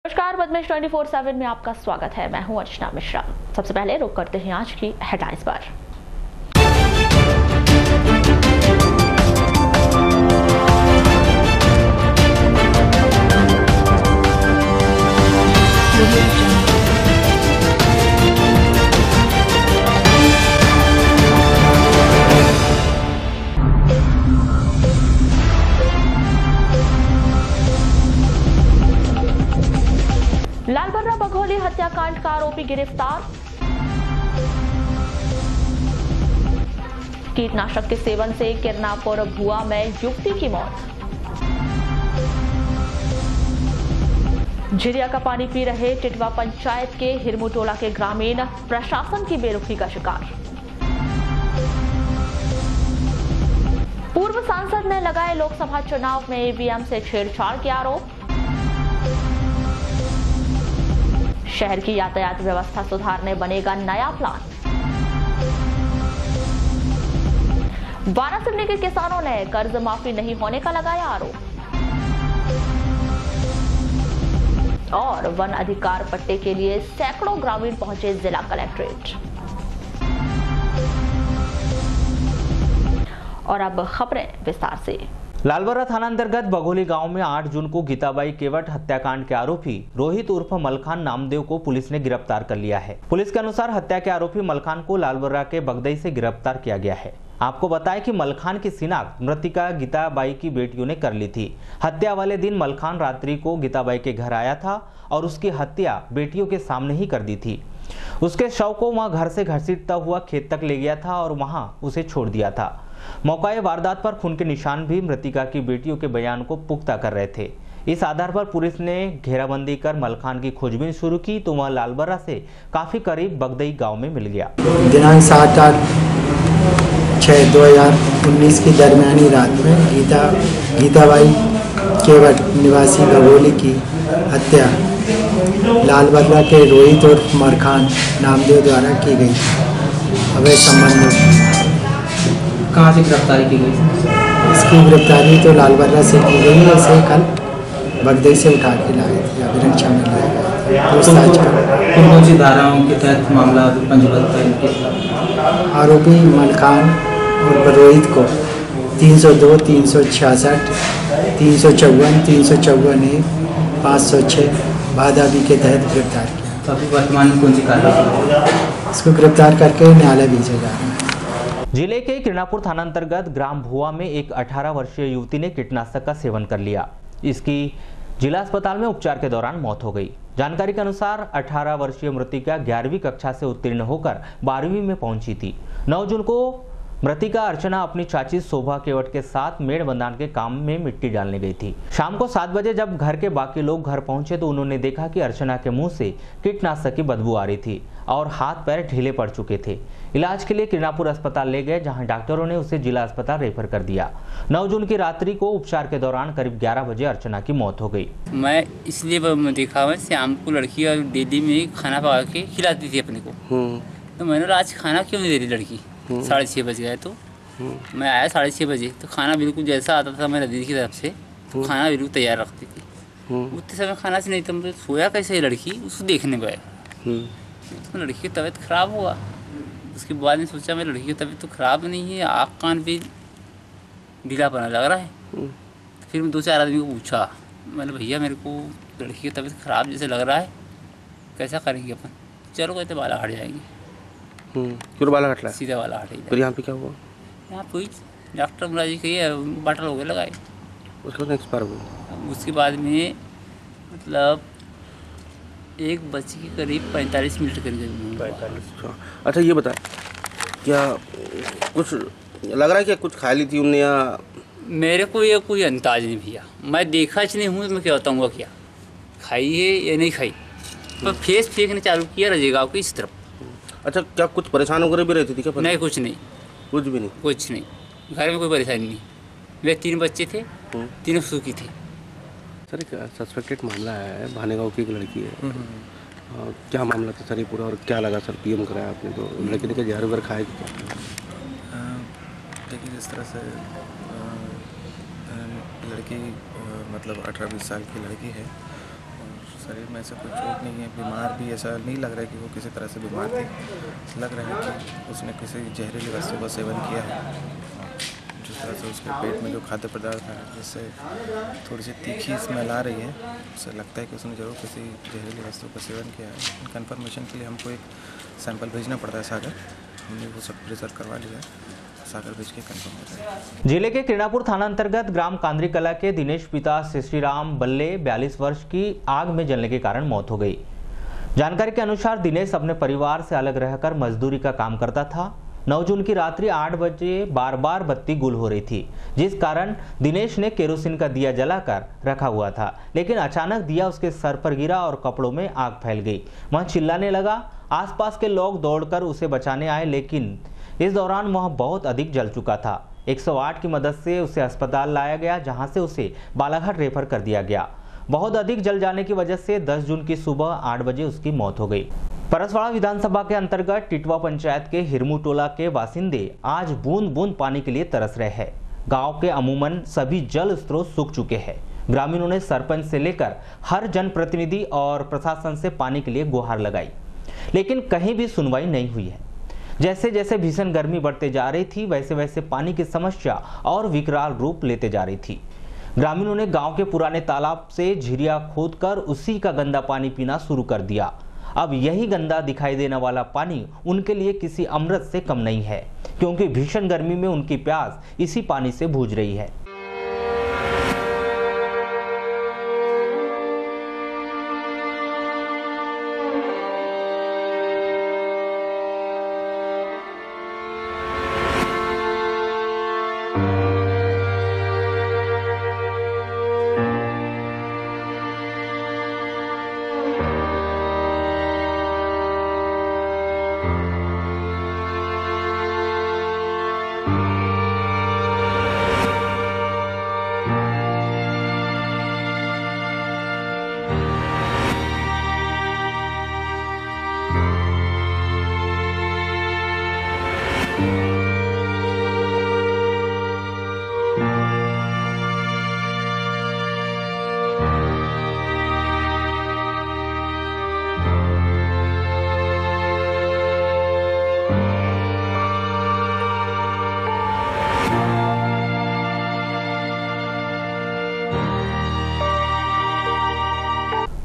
नमस्कार, बदमाश 24/7 में आपका स्वागत है। मैं हूं अर्चना मिश्रा। सबसे पहले रुक करते हैं आज की हेडलाइंस पर। लालबर्रा बघौली हत्याकांड का आरोपी गिरफ्तार। कीटनाशक के सेवन से किरनापुर भुआ में युवती की मौत। झिरिया का पानी पी रहे टिटवा पंचायत के हिरमुटोला के ग्रामीण प्रशासन की बेरुखी का शिकार। पूर्व सांसद ने लगाए लोकसभा चुनाव में ईवीएम से छेड़छाड़ के आरोप। शहर की यातायात व्यवस्था सुधारने बनेगा नया प्लान। वारासिवनी के किसानों ने कर्ज माफी नहीं होने का लगाया आरोप। और वन अधिकार पट्टे के लिए सैकड़ों ग्रामीण पहुंचे जिला कलेक्ट्रेट। और अब खबरें विस्तार से। लालबर्रा थाना अंतर्गत बघौली गांव में 8 जून को गीताबाई केवट हत्याकांड के आरोपी रोहित उर्फ मलखान नामदेव को पुलिस ने गिरफ्तार कर लिया है। पुलिस के अनुसार हत्या के आरोपी मलखान को लालबर्रा के बगदई से गिरफ्तार किया गया है। आपको बताएं कि मलखान की शिनाख्त मृतिका गीताबाई की बेटियों ने कर ली थी। हत्या वाले दिन मलखान रात्रि को गीताबाई के घर आया था और उसकी हत्या बेटियों के सामने ही कर दी थी। उसके शव को वहां घर से घसीटता हुआ खेत तक ले गया था और वहां उसे छोड़ दिया था। मौका वारदात पर खून के निशान भी मृतिका की बेटियों के बयान को पुख्ता कर रहे थे। इस आधार पर पुलिस ने घेराबंदी कर मलखान की खोजबीन शुरू की तो वह लालबर्रा से काफी करीब बगदई गांव में मिल गया। दिनांक 7/8/2019 की दरमियानी रात में गीताबाई केवट निवासी बघौली की हत्या लालबर्रा के रोहित और मलखान नामदेव द्वारा की गई। अवैध संबंध में कहाँ से गिरफ्तारी की गई? इसकी गिरफ्तारी तो लालबर्रा से की गई है। इसे कल बगदई से उठा के लाए थे, अभिरक्षा में लिया गया। कौन सी धाराओं के तहत मामला पंजीबद्ध है? आरोपी मलखान और रोहित को 302, 366, 354, 354A, 506 बादाबी के तहत गिरफ्तार किया। अभी वर्तमान में कौन सी कार्रवाई? इसको गिरफ्तार करके न्यायालय भेजा जा रहा है। जिले के किरनापुर थाना अंतर्गत ग्राम भुआ में एक 18 वर्षीय युवती ने कीटनाशक का सेवन कर लिया। इसकी जिला अस्पताल में उपचार के दौरान मौत हो गई। जानकारी के अनुसार 18 वर्षीय मृतिका 11वीं कक्षा से उत्तीर्ण होकर 12वीं में पहुंची थी। 9 जून को मृतिका अर्चना अपनी चाची शोभा केवट के साथ मेड़ बंधान के काम में मिट्टी डालने गई थी। शाम को 7 बजे जब घर के बाकी लोग घर पहुंचे तो उन्होंने देखा कि अर्चना के मुंह से कीटनाशक की बदबू आ रही थी और हाथ पैर ढीले पड़ चुके थे। इलाज के लिए किरनापुर अस्पताल ले गए, जहां डॉक्टरों ने उसे जिला अस्पताल रेफर कर दिया। 9 जून की रात्रि को उपचार के दौरान करीब 11 बजे अर्चना की मौत हो गई। मैं इसलिए देखा हुआ शाम को लड़की और डेली में खाना पका के खिलाती थी अपने को। तो मैंने आज खाना क्यों नहीं दे रही लड़की? 6:30 बज गए तो मैं आया 6:30 बजे तो खाना बिल्कुल जैसा आता था मेरा दीदी की तरफ से तो खाना बिल्कुल तैयार रखती थी। उतने समय खाना से नहीं था, मतलब सोया कैसे है लड़की, उसको देखने को आया तो लड़की की तबीयत खराब हुआ। उसके बाद में सोचा मैं लड़की की तबीयत तो खराब नहीं है, आँख कान भी ढीलापना लग रहा है। तो फिर मैं 2-4 आदमी को पूछा, मैंने भैया मेरे को लड़की की तबीयत खराब जैसे लग रहा है, कैसा करेंगे अपन? चलो कहते बाला हट जाएंगे। फिर बाला हट रहा है? सीधा बाला हट गया। फिर यहाँ पे क्या हुआ? यहाँ कोई डॉक्टर मुराजी कही बाटल हो गए लगाए। उसके बाद एक्सपायर हो गई। उसके बाद में मतलब 1 बज के करीब 45 मिनट करीब। 45। अच्छा ये बता, क्या कुछ लग रहा है क्या कुछ खा ली थी उनने या? मेरे को ये कोई अंदाज नहीं भैया, मैं देखा नहीं हूँ, मैं क्या बताऊँगा क्या खाई है या नहीं खाई। पर फेस फेंकने चालू किया रजेगाँव की इस तरफ। अच्छा, क्या कुछ परेशान वगैरह भी रहती थी क्या? नहीं, कुछ नहीं, कुछ भी नहीं। कुछ नहीं, घर में कोई परेशानी नहीं। वे 3 बच्चे थे, तीनों सुखी थे। सर एक सस्पेक्टेड मामला है, भानेगांव की एक लड़की है। क्या मामला था सर ये पूरा और क्या लगा सर पीएम कराया आपने तो? लड़की ने क्या जहर वगैरह खाया क्या? देखिए जिस तरह से लड़की मतलब 18-20 साल की लड़की है और शरीर में ऐसा कोई चोट नहीं है, बीमार भी ऐसा नहीं लग रहा है कि वो किसी तरह से बीमार थी। लग रहा है कि उसने किसी जहरीली वस्तु का सेवन किया है। जिस तरह से उसके पेट में जो खाद्य पदार्थ है जिससे थोड़ी सी तीखी स्मेल आ रही है, उससे लगता है कि उसने जरूर किसी जहरीली वस्तु का सेवन किया है। कन्फर्मेशन के लिए हमको एक सैंपल भेजना पड़ता है सागर, हमने वो सब रिजर्व करवा लिया है, सागर भेज के कंफर्म हो जाएगा। जिले के किरणापुर थाना अंतर्गत ग्राम कांद्री कला के दिनेश पिता श्रीराम बल्ले 42 वर्ष की आग में जलने के कारण मौत हो गई। जानकारी के अनुसार दिनेश अपने परिवार से अलग रहकर मजदूरी का काम करता था। 9 जून की रात्रि 8 बजे बार बार बत्ती गुल हो रही थी, जिस कारण दिनेश ने केरोसिन का दिया जलाकर रखा हुआ था, लेकिन अचानक दिया उसके सर पर गिरा और कपड़ों में आग फैल गई। वह चिल्लाने लगा। आसपास के लोग दौड़कर उसे बचाने आए, लेकिन इस दौरान वह बहुत अधिक जल चुका था। 108 की मदद से उसे अस्पताल लाया गया, जहां से उसे बालाघाट रेफर कर दिया गया। बहुत अधिक जल जाने की वजह से 10 जून की सुबह 8 बजे उसकी मौत हो गई। परसवाड़ा विधानसभा के अंतर्गत टिटवा पंचायत के हिरमू टोला के बासिंदे आज बूंद बूंद पानी के लिए तरस रहे हैं। गांव के अमूमन सभी जल स्रोत सूख चुके हैं। ग्रामीणों ने सरपंच से लेकर हर जनप्रतिनिधि और प्रशासन से पानी के लिए गुहार लगाई, लेकिन कहीं भी सुनवाई नहीं हुई है। जैसे जैसे भीषण गर्मी बढ़ते जा रही थी, वैसे वैसे पानी की समस्या और विकराल रूप लेते जा रही थी। ग्रामीणों ने गांव के पुराने तालाब से झिरिया खोदकर उसी का गंदा पानी पीना शुरू कर दिया। अब यही गंदा दिखाई देने वाला पानी उनके लिए किसी अमृत से कम नहीं है, क्योंकि भीषण गर्मी में उनकी प्यास इसी पानी से बुझ रही है।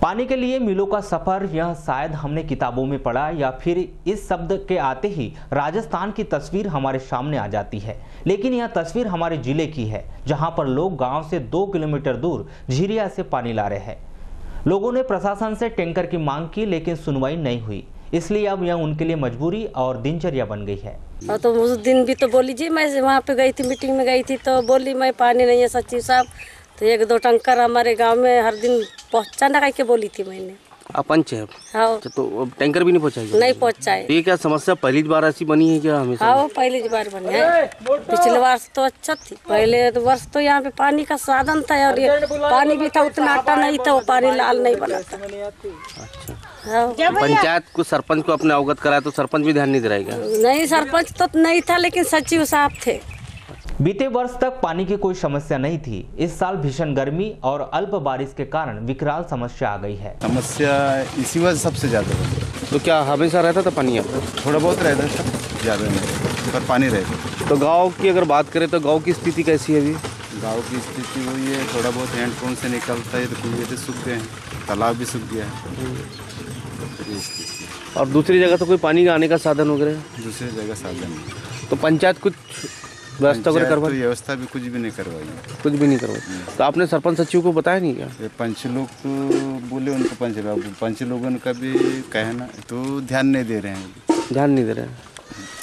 पानी के लिए मीलों का सफर, यह शायद हमने किताबों में पढ़ा या फिर इस शब्द के आते ही राजस्थान की तस्वीर हमारे सामने आ जाती है। लेकिन यह तस्वीर हमारे जिले की है, जहां पर लोग गांव से 2 किलोमीटर दूर झिरिया से पानी ला रहे हैं। लोगों ने प्रशासन से टैंकर की मांग की, लेकिन सुनवाई नहीं हुई, इसलिए अब यह उनके लिए मजबूरी और दिनचर्या बन गई है। तो उस दिन भी तो बोली जी, मैं वहाँ पे गई थी, मीटिंग में गई थी, तो बोली मैं पानी नहीं है सचिव साहब, तो 1-2 टंकर हमारे गांव में हर दिन पहुँचाना कह के बोली थी मैंने। पंच है। हाँ, तो टैंकर भी नहीं पहुँचाएगी? नहीं पहुँचाए। ये क्या समस्या पहली बार ऐसी बनी है क्या हमेशा? हाँ, पहली बार बनी है। पिछले वर्ष तो अच्छा थी, पहले तो वर्ष तो यहाँ पे पानी का साधन था और ये पानी भी था, उतना आटा नहीं था, वो पानी लाल नहीं बना था। अच्छा, पंचायत को सरपंच को अपने अवगत कराया तो सरपंच भी ध्यान नहीं दे रहा है क्या? नहीं, सरपंच तो नहीं था, लेकिन सचिव साहब थे। बीते वर्ष तक पानी की कोई समस्या नहीं थी। इस साल भीषण गर्मी और अल्प बारिश के कारण विकराल समस्या आ गई है। समस्या इसी वजह सबसे ज़्यादा है। तो क्या हमेशा रहता था पानी यहाँ? थोड़ा बहुत रहता था, ज़्यादा नहीं, पर पानी रहता। तो गांव की अगर बात करें तो गांव की स्थिति कैसी है अभी? गांव की स्थिति वही है, थोड़ा बहुत हैंडपम्प से निकलता है, तो कुएं से सूख गए हैं, तालाब भी सूख गया है। और दूसरी जगह तो कोई पानी का आने का साधन वगैरह? दूसरी जगह साधन नहीं। तो पंचायत कुछ व्यवस्था करवाई? व्यवस्था भी कुछ भी नहीं करवाई। कुछ भी नहीं करवाई। तो आपने सरपंच सचिव को बताया नहीं क्या? पंच लोग तो बोले उनको, पंच लोगों का भी कहना तो ध्यान नहीं दे रहे हैं। ध्यान नहीं दे रहे हैं।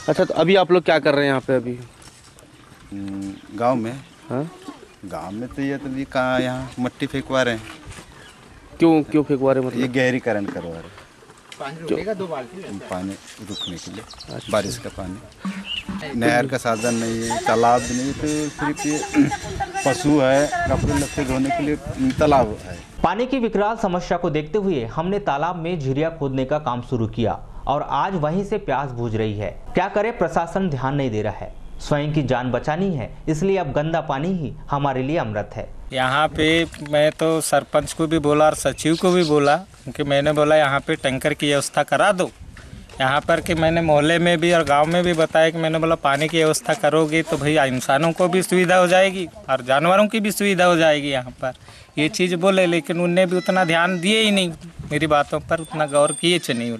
अच्छा, तो अभी आप लोग क्या कर रहे हैं यहाँ पे अभी गांव में? हाँ, गांव में तो ये तो कहाँ, यहाँ मट्टी फेंकवा रहे हैं। क्यों फेंकवा रहे? मतलब ये गहरीकरण करवा रहे हैं, पानी रुकने के लिए, बारिश का पानी। नहर का साधन नहीं है, तालाब भी नहीं, तो सिर्फ ये पशु है, कपड़े लत्ते धोने के लिए तालाब है। पानी की विकराल समस्या को देखते हुए हमने तालाब में झिरिया खोदने का काम शुरू किया और आज वहीं से प्यास बुझ रही है। क्या करे, प्रशासन ध्यान नहीं दे रहा है। स्वयं की जान बचानी है, इसलिए अब गंदा पानी ही हमारे लिए अमृत है। यहाँ पे मैं तो सरपंच को भी बोला और सचिव को भी बोला कि मैंने बोला यहाँ पे टैंकर की व्यवस्था करा दो। यहाँ पर कि मैंने मोहल्ले में भी और गांव में भी बताया कि मैंने बोला पानी की व्यवस्था करोगे तो भैया इंसानों को भी सुविधा हो जाएगी और जानवरों की भी सुविधा हो जाएगी यहाँ पर, ये चीज़ बोले। लेकिन उनने भी उतना ध्यान दिए ही नहीं, मेरी बातों पर उतना गौर किए नहीं।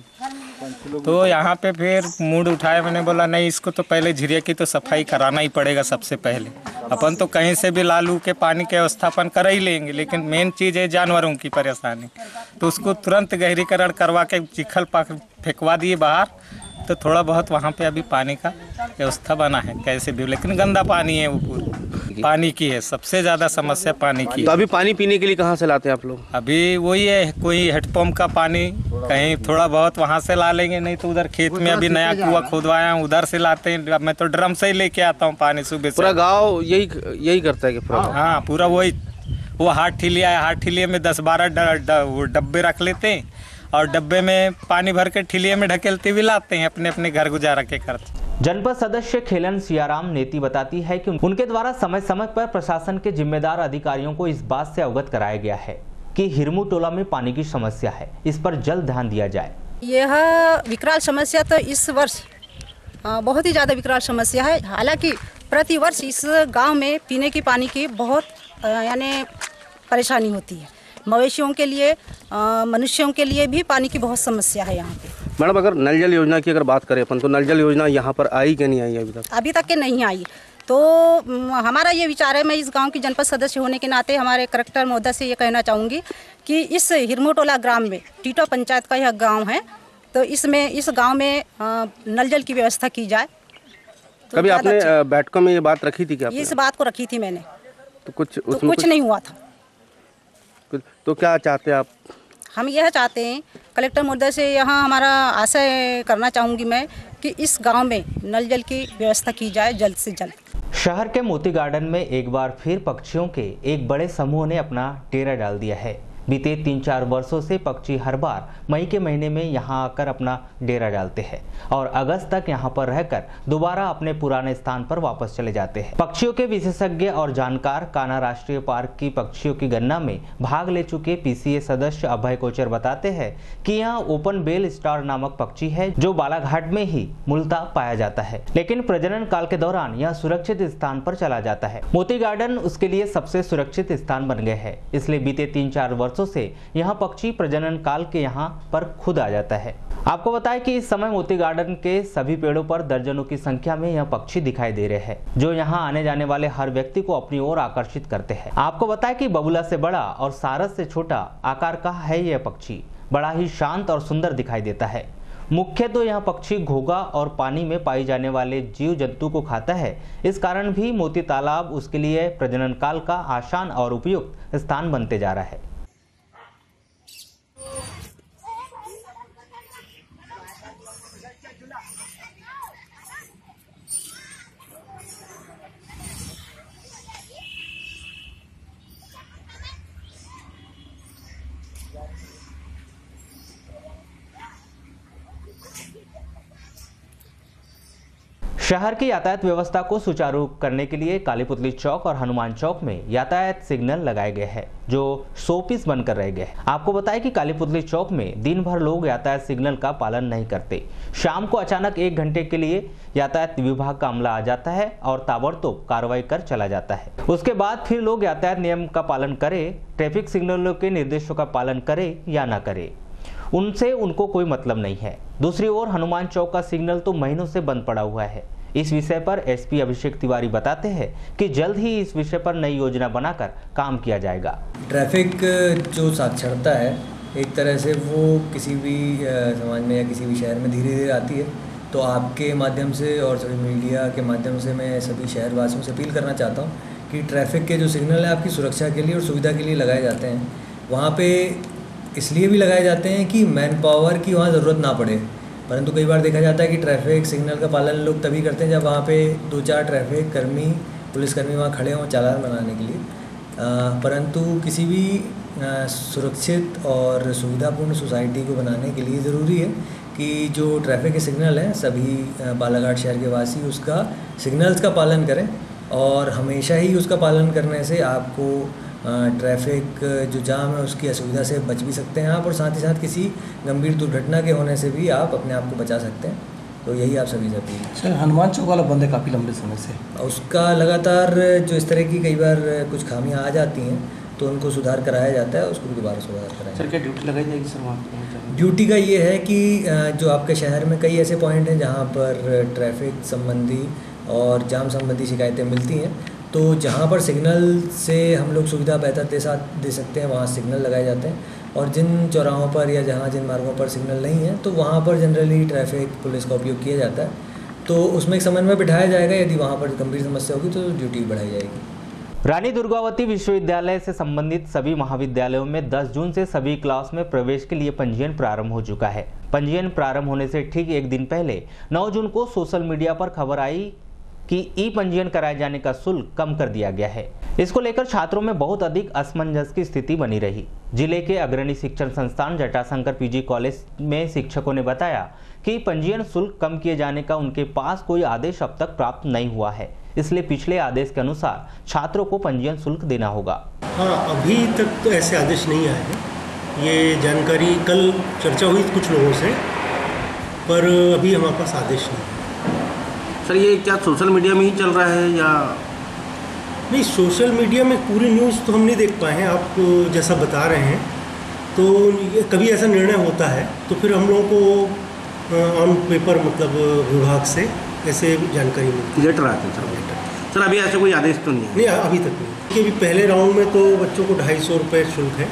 तो यहाँ पे फिर मूड उठाया, मैंने बोला नहीं, इसको तो पहले झिरिया की तो सफाई कराना ही पड़ेगा सबसे पहले। अपन तो कहीं से भी लालू के पानी के व्यवस्थापन कर ही लेंगे, लेकिन मेन चीज़ है जानवरों की परेशानी। तो उसको तुरंत गहरीकरण करवा के चिखल फेंकवा दिए बाहर, तो थोड़ा बहुत वहाँ पे अभी पानी का व्यवस्था बना है कैसे भी, लेकिन गंदा पानी है, वो पूरा पानी की है, सबसे ज़्यादा समस्या पानी की। तो अभी पानी पीने के लिए कहाँ से लाते हैं आप लोग? अभी वही है, कोई हेडपम्प का पानी कहीं थोड़ा बहुत वहाँ से ला लेंगे, नहीं तो उधर खेत में अभी नया कुआं खुदवाया हूँ, उधर से लाते हैं। मैं तो ड्रम से ही लेके आता हूँ पानी सुबह से। पूरा गाँव यही करता है कि पूरा? हाँ, पूरा वही। वो हाथ ठिलिया है, हाथ ठिलिए में 10-12 डब्बे रख लेते हैं और डब्बे में पानी भर के ठिलिए में ढकेलते हुए लाते हैं, अपने अपने घर गुजारा के खर्च। जनपद सदस्य खेलन सियाराम नेती बताती है कि उनके द्वारा समय समय पर प्रशासन के जिम्मेदार अधिकारियों को इस बात से अवगत कराया गया है कि हिरमू टोला में पानी की समस्या है, इस पर जल्द ध्यान दिया जाए। यह विकराल समस्या तो इस वर्ष बहुत ही ज़्यादा विकराल समस्या है। हालांकि प्रति वर्ष इस गांव में पीने की पानी की बहुत यानी परेशानी होती है। मवेशियों के लिए, मनुष्यों के लिए भी पानी की बहुत समस्या है यहाँ पे। मैडम, अगर नल जल योजना की अगर बात करें अपन, तो नल जल योजना यहाँ पर आई कि नहीं आई अभी तक? अभी तक के नहीं आई। तो हमारा ये विचार है, मैं इस गांव की जनपद सदस्य होने के नाते हमारे कलेक्टर महोदय से ये कहना चाहूँगी कि इस हिरमू टोला ग्राम में, टीटो पंचायत का यह गाँव है, तो इस गाँव में नल जल की व्यवस्था की जाए। तो कभी आपने बैठकों में ये बात रखी थी क्या? इस बात को रखी थी मैंने, तो कुछ नहीं हुआ था। तो क्या चाहते हैं आप? हम यह चाहते हैं कलेक्टर महोदय से, यहाँ हमारा आशय करना चाहूँगी मैं कि इस गांव में नल जल की व्यवस्था की जाए जल्द से जल्द। शहर के मोती गार्डन में एक बार फिर पक्षियों के एक बड़े समूह ने अपना डेरा डाल दिया है। बीते 3-4 वर्षों से पक्षी हर बार मई के महीने में यहां आकर अपना डेरा डालते हैं और अगस्त तक यहां पर रहकर दोबारा अपने पुराने स्थान पर वापस चले जाते हैं। पक्षियों के विशेषज्ञ और जानकार कान्हा राष्ट्रीय पार्क की पक्षियों की गणना में भाग ले चुके पीसीए सदस्य अभय कोचर बताते हैं कि यहाँ ओपन बेल स्टार नामक पक्षी है जो बालाघाट में ही मूलतः पाया जाता है, लेकिन प्रजनन काल के दौरान यह सुरक्षित स्थान पर चला जाता है। मोती गार्डन उसके लिए सबसे सुरक्षित स्थान बन गए हैं, इसलिए बीते 3-4 वर्षों से यहां पक्षी प्रजनन काल के यहां पर खुद आ जाता है। आपको बताएं कि इस समय मोती गार्डन के सभी पेड़ों पर दर्जनों की संख्या में यह पक्षी दिखाई दे रहे हैं, जो यहां आने जाने वाले हर व्यक्ति को अपनी ओर आकर्षित करते हैं। आपको बताएं कि बबूला से बड़ा और सारस से छोटा आकार का है यह पक्षी, बड़ा ही शांत और सुंदर दिखाई देता है। मुख्य तो यह पक्षी घोंघा और पानी में पाई जाने वाले जीव जंतु को खाता है, इस कारण भी मोती तालाब उसके लिए प्रजनन काल का आसान और उपयुक्त स्थान बनते जा रहा है। शहर की यातायात व्यवस्था को सुचारू करने के लिए कालीपुतली चौक और हनुमान चौक में यातायात सिग्नल लगाए गए हैं, जो 100 पीस बनकर रह गए। आपको बताएं कि कालीपुतली चौक में दिन भर लोग यातायात सिग्नल का पालन नहीं करते। शाम को अचानक 1 घंटे के लिए यातायात विभाग का अमला आ जाता है और ताबड़तोड़ कार्रवाई कर चला जाता है। उसके बाद फिर लोग यातायात नियम का पालन करें, ट्रैफिक सिग्नलों के निर्देशों का पालन करें या न करें, उनसे उनको कोई मतलब नहीं है। दूसरी ओर हनुमान चौक का सिग्नल तो महीनों से बंद पड़ा हुआ है। इस विषय पर एसपी अभिषेक तिवारी बताते हैं कि जल्द ही इस विषय पर नई योजना बनाकर काम किया जाएगा। ट्रैफिक जो साक्षरता है एक तरह से वो किसी भी समाज में या किसी भी शहर में धीरे धीरे आती है, तो आपके माध्यम से और सभी मीडिया के माध्यम से मैं सभी शहरवासियों से अपील करना चाहता हूँ कि ट्रैफिक के जो सिग्नल हैं आपकी सुरक्षा के लिए और सुविधा के लिए लगाए जाते हैं। वहाँ पे इसलिए भी लगाए जाते हैं कि मैन पावर की वहाँ ज़रूरत ना पड़े, परंतु कई बार देखा जाता है कि ट्रैफिक सिग्नल का पालन लोग तभी करते हैं जब वहाँ पे 2-4 ट्रैफिक कर्मी, पुलिसकर्मी वहाँ खड़े हों चालान बनाने के लिए। परंतु किसी भी सुरक्षित और सुविधापूर्ण सोसाइटी को बनाने के लिए ज़रूरी है कि जो ट्रैफिक के सिग्नल हैं सभी बालाघाट शहर के वासी उसका सिग्नल्स का पालन करें, और हमेशा ही उसका पालन करने से आपको ट्रैफिक जो जाम है उसकी असुविधा से बच भी सकते हैं आप, और साथ ही साथ किसी गंभीर दुर्घटना के होने से भी आप अपने आप को बचा सकते हैं। तो यही आप सभी से अपील। सर हनुमान चौक वाला बंद है काफ़ी लंबे समय से, उसका लगातार जो इस तरह की कई बार कुछ खामियां आ जाती हैं तो उनको सुधार कराया जाता है, उसको भी दोबारा सुधार कराया। सर क्या ड्यूटी लगाई जाएगी सर वहाँ? ड्यूटी का ये है कि जो आपके शहर में कई ऐसे पॉइंट हैं जहाँ पर ट्रैफिक संबंधी और जाम संबंधी शिकायतें मिलती हैं, तो जहाँ पर सिग्नल से हम लोग सुविधा बेहतर दे सकते हैं वहाँ सिग्नल लगाए जाते हैं, और जिन चौराहों पर या जहाँ जिन मार्गों पर सिग्नल नहीं है तो वहाँ पर जनरली ट्रैफिक पुलिस का उपयोग किया जाता है। तो उसमें एक समन्वय बिठाया जाएगा, यदि वहाँ पर गंभीर समस्या होगी तो ड्यूटी बढ़ाई जाएगी। रानी दुर्गावती विश्वविद्यालय से संबंधित सभी महाविद्यालयों में 10 जून से सभी क्लास में प्रवेश के लिए पंजीयन प्रारंभ हो चुका है। पंजीयन प्रारंभ होने से ठीक एक दिन पहले 9 जून को सोशल मीडिया पर खबर आई कि ई पंजीयन कराए जाने का शुल्क कम कर दिया गया है। इसको लेकर छात्रों में बहुत अधिक असमंजस की स्थिति बनी रही। जिले के अग्रणी शिक्षण संस्थान जटाशंकर पीजी कॉलेज में शिक्षकों ने बताया कि पंजीयन शुल्क कम किए जाने का उनके पास कोई आदेश अब तक प्राप्त नहीं हुआ है, इसलिए पिछले आदेश के अनुसार छात्रों को पंजीयन शुल्क देना होगा। हाँ, अभी तक तो ऐसे आदेश नहीं आए हैं। ये जानकारी कल चर्चा हुई कुछ लोगों से, पर अभी हमारे पास आदेश नहीं है। सर ये क्या सोशल मीडिया में ही चल रहा है या नहीं? सोशल मीडिया में पूरी न्यूज़ तो हम नहीं देख पाए हैं, आप जैसा बता रहे हैं। तो कभी ऐसा निर्णय होता है तो फिर हम लोगों को ऑन पेपर मतलब विभाग से ऐसे जानकारी मिलती है, लेटर आते हैं। सर अभी ऐसा कोई आदेश तो नहीं है? नहीं, अभी तक नहीं। अभी पहले राउंड में तो बच्चों को 250 रुपये शुल्क है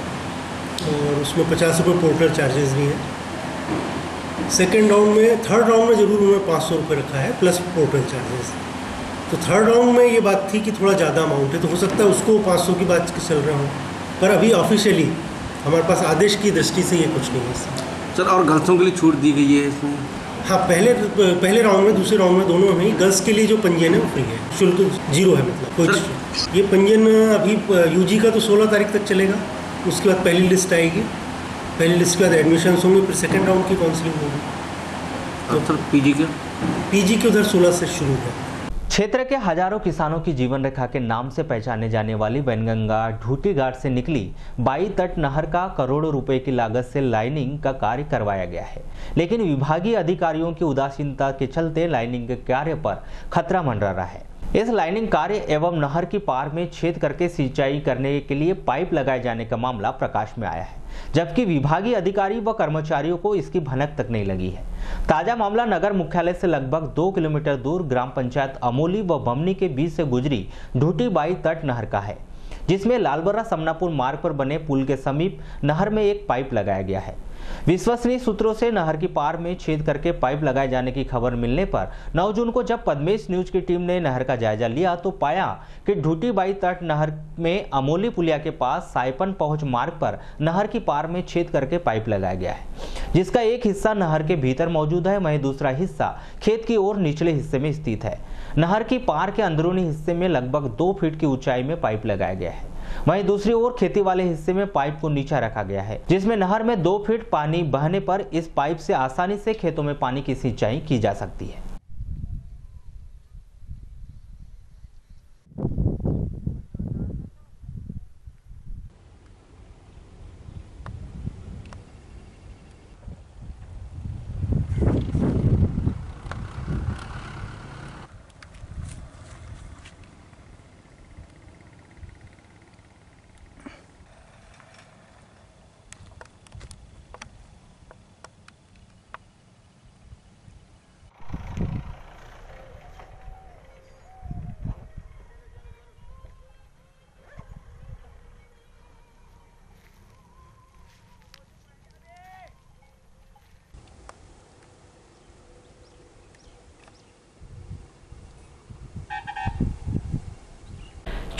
और उसमें 50 रुपये पोर्टल चार्जेस भी हैं। सेकेंड राउंड में, थर्ड राउंड में ज़रूर उन्होंने 500 रुपये रखा है प्लस पोर्टल चार्जेस। तो थर्ड राउंड में ये बात थी कि थोड़ा ज़्यादा अमाउंट है, तो हो सकता है उसको 500 की बात चल रहे हों, पर अभी ऑफिशियली हमारे पास आदेश की दृष्टि से ये कुछ नहीं है। सर और गर्ल्सों के लिए छूट दी गई है इसमें? हाँ, पहले राउंड में, दूसरे राउंड में, दोनों में गर्ल्स के लिए जो पंजीयन है वो फ्री है, शुल्क 0 है। मतलब कुछ ये पंजीयन अभी यूजी का तो 16 तारीख तक चलेगा, उसके बाद पहली लिस्ट आएगी, पहली लिस्ट के बाद एडमिशन होंगे, फिर सेकेंड राउंड की काउंसलिंग होगी। तो सर पीजी के उधर 16 से शुरू है। क्षेत्र के हजारों किसानों की जीवन रेखा के नाम से पहचाने जाने वाली वैनगंगा ढूटी घाट से निकली बाई तट नहर का करोड़ों रुपए की लागत से लाइनिंग का कार्य करवाया गया है, लेकिन विभागीय अधिकारियों की उदासीनता के चलते लाइनिंग के कार्य पर खतरा मंडरा रहा है। इस लाइनिंग कार्य एवं नहर की पार में छेद करके सिंचाई करने के लिए पाइप लगाए जाने का मामला प्रकाश में आया है, जबकि विभागीय अधिकारी व कर्मचारियों को इसकी भनक तक नहीं लगी है। ताजा मामला नगर मुख्यालय से लगभग 2 किलोमीटर दूर ग्राम पंचायत अमोली व बमनी के बीच से गुजरी ढूटी बाई तट नहर का है, जिसमें लालबर्रा समनापुर मार्ग पर बने पुल के समीप नहर में एक पाइप लगाया गया है। विश्वसनीय सूत्रों से नहर की पार में छेद करके पाइप लगाए जाने की खबर मिलने पर 9 जून को जब पद्मेश न्यूज की टीम ने नहर का जायजा लिया तो पाया कि ढूटी बाई तट नहर में अमोली पुलिया के पास साइपन पहुंच मार्ग पर नहर की पार में छेद करके पाइप लगाया गया है, जिसका एक हिस्सा नहर के भीतर मौजूद है, वहीं दूसरा हिस्सा खेत की ओर निचले हिस्से में स्थित है। नहर की पार के अंदरूनी हिस्से में लगभग 2 फीट की ऊंचाई में पाइप लगाया गया है, वहीं दूसरी ओर खेती वाले हिस्से में पाइप को नीचा रखा गया है, जिसमें नहर में 2 फीट पानी बहने पर इस पाइप से आसानी से खेतों में पानी की सिंचाई की जा सकती है।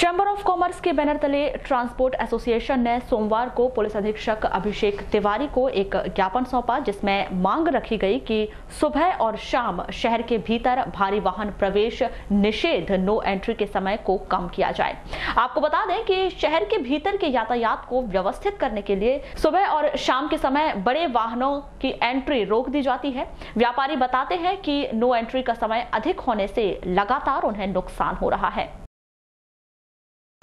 चैम्बर ऑफ कॉमर्स के बैनर तले ट्रांसपोर्ट एसोसिएशन ने सोमवार को पुलिस अधीक्षक अभिषेक तिवारी को एक ज्ञापन सौंपा, जिसमें मांग रखी गई कि सुबह और शाम शहर के भीतर भारी वाहन प्रवेश निषेध नो एंट्री के समय को कम किया जाए। आपको बता दें कि शहर के भीतर के यातायात को व्यवस्थित करने के लिए सुबह और शाम के समय बड़े वाहनों की एंट्री रोक दी जाती है। व्यापारी बताते हैं कि नो एंट्री का समय अधिक होने से लगातार उन्हें नुकसान हो रहा है।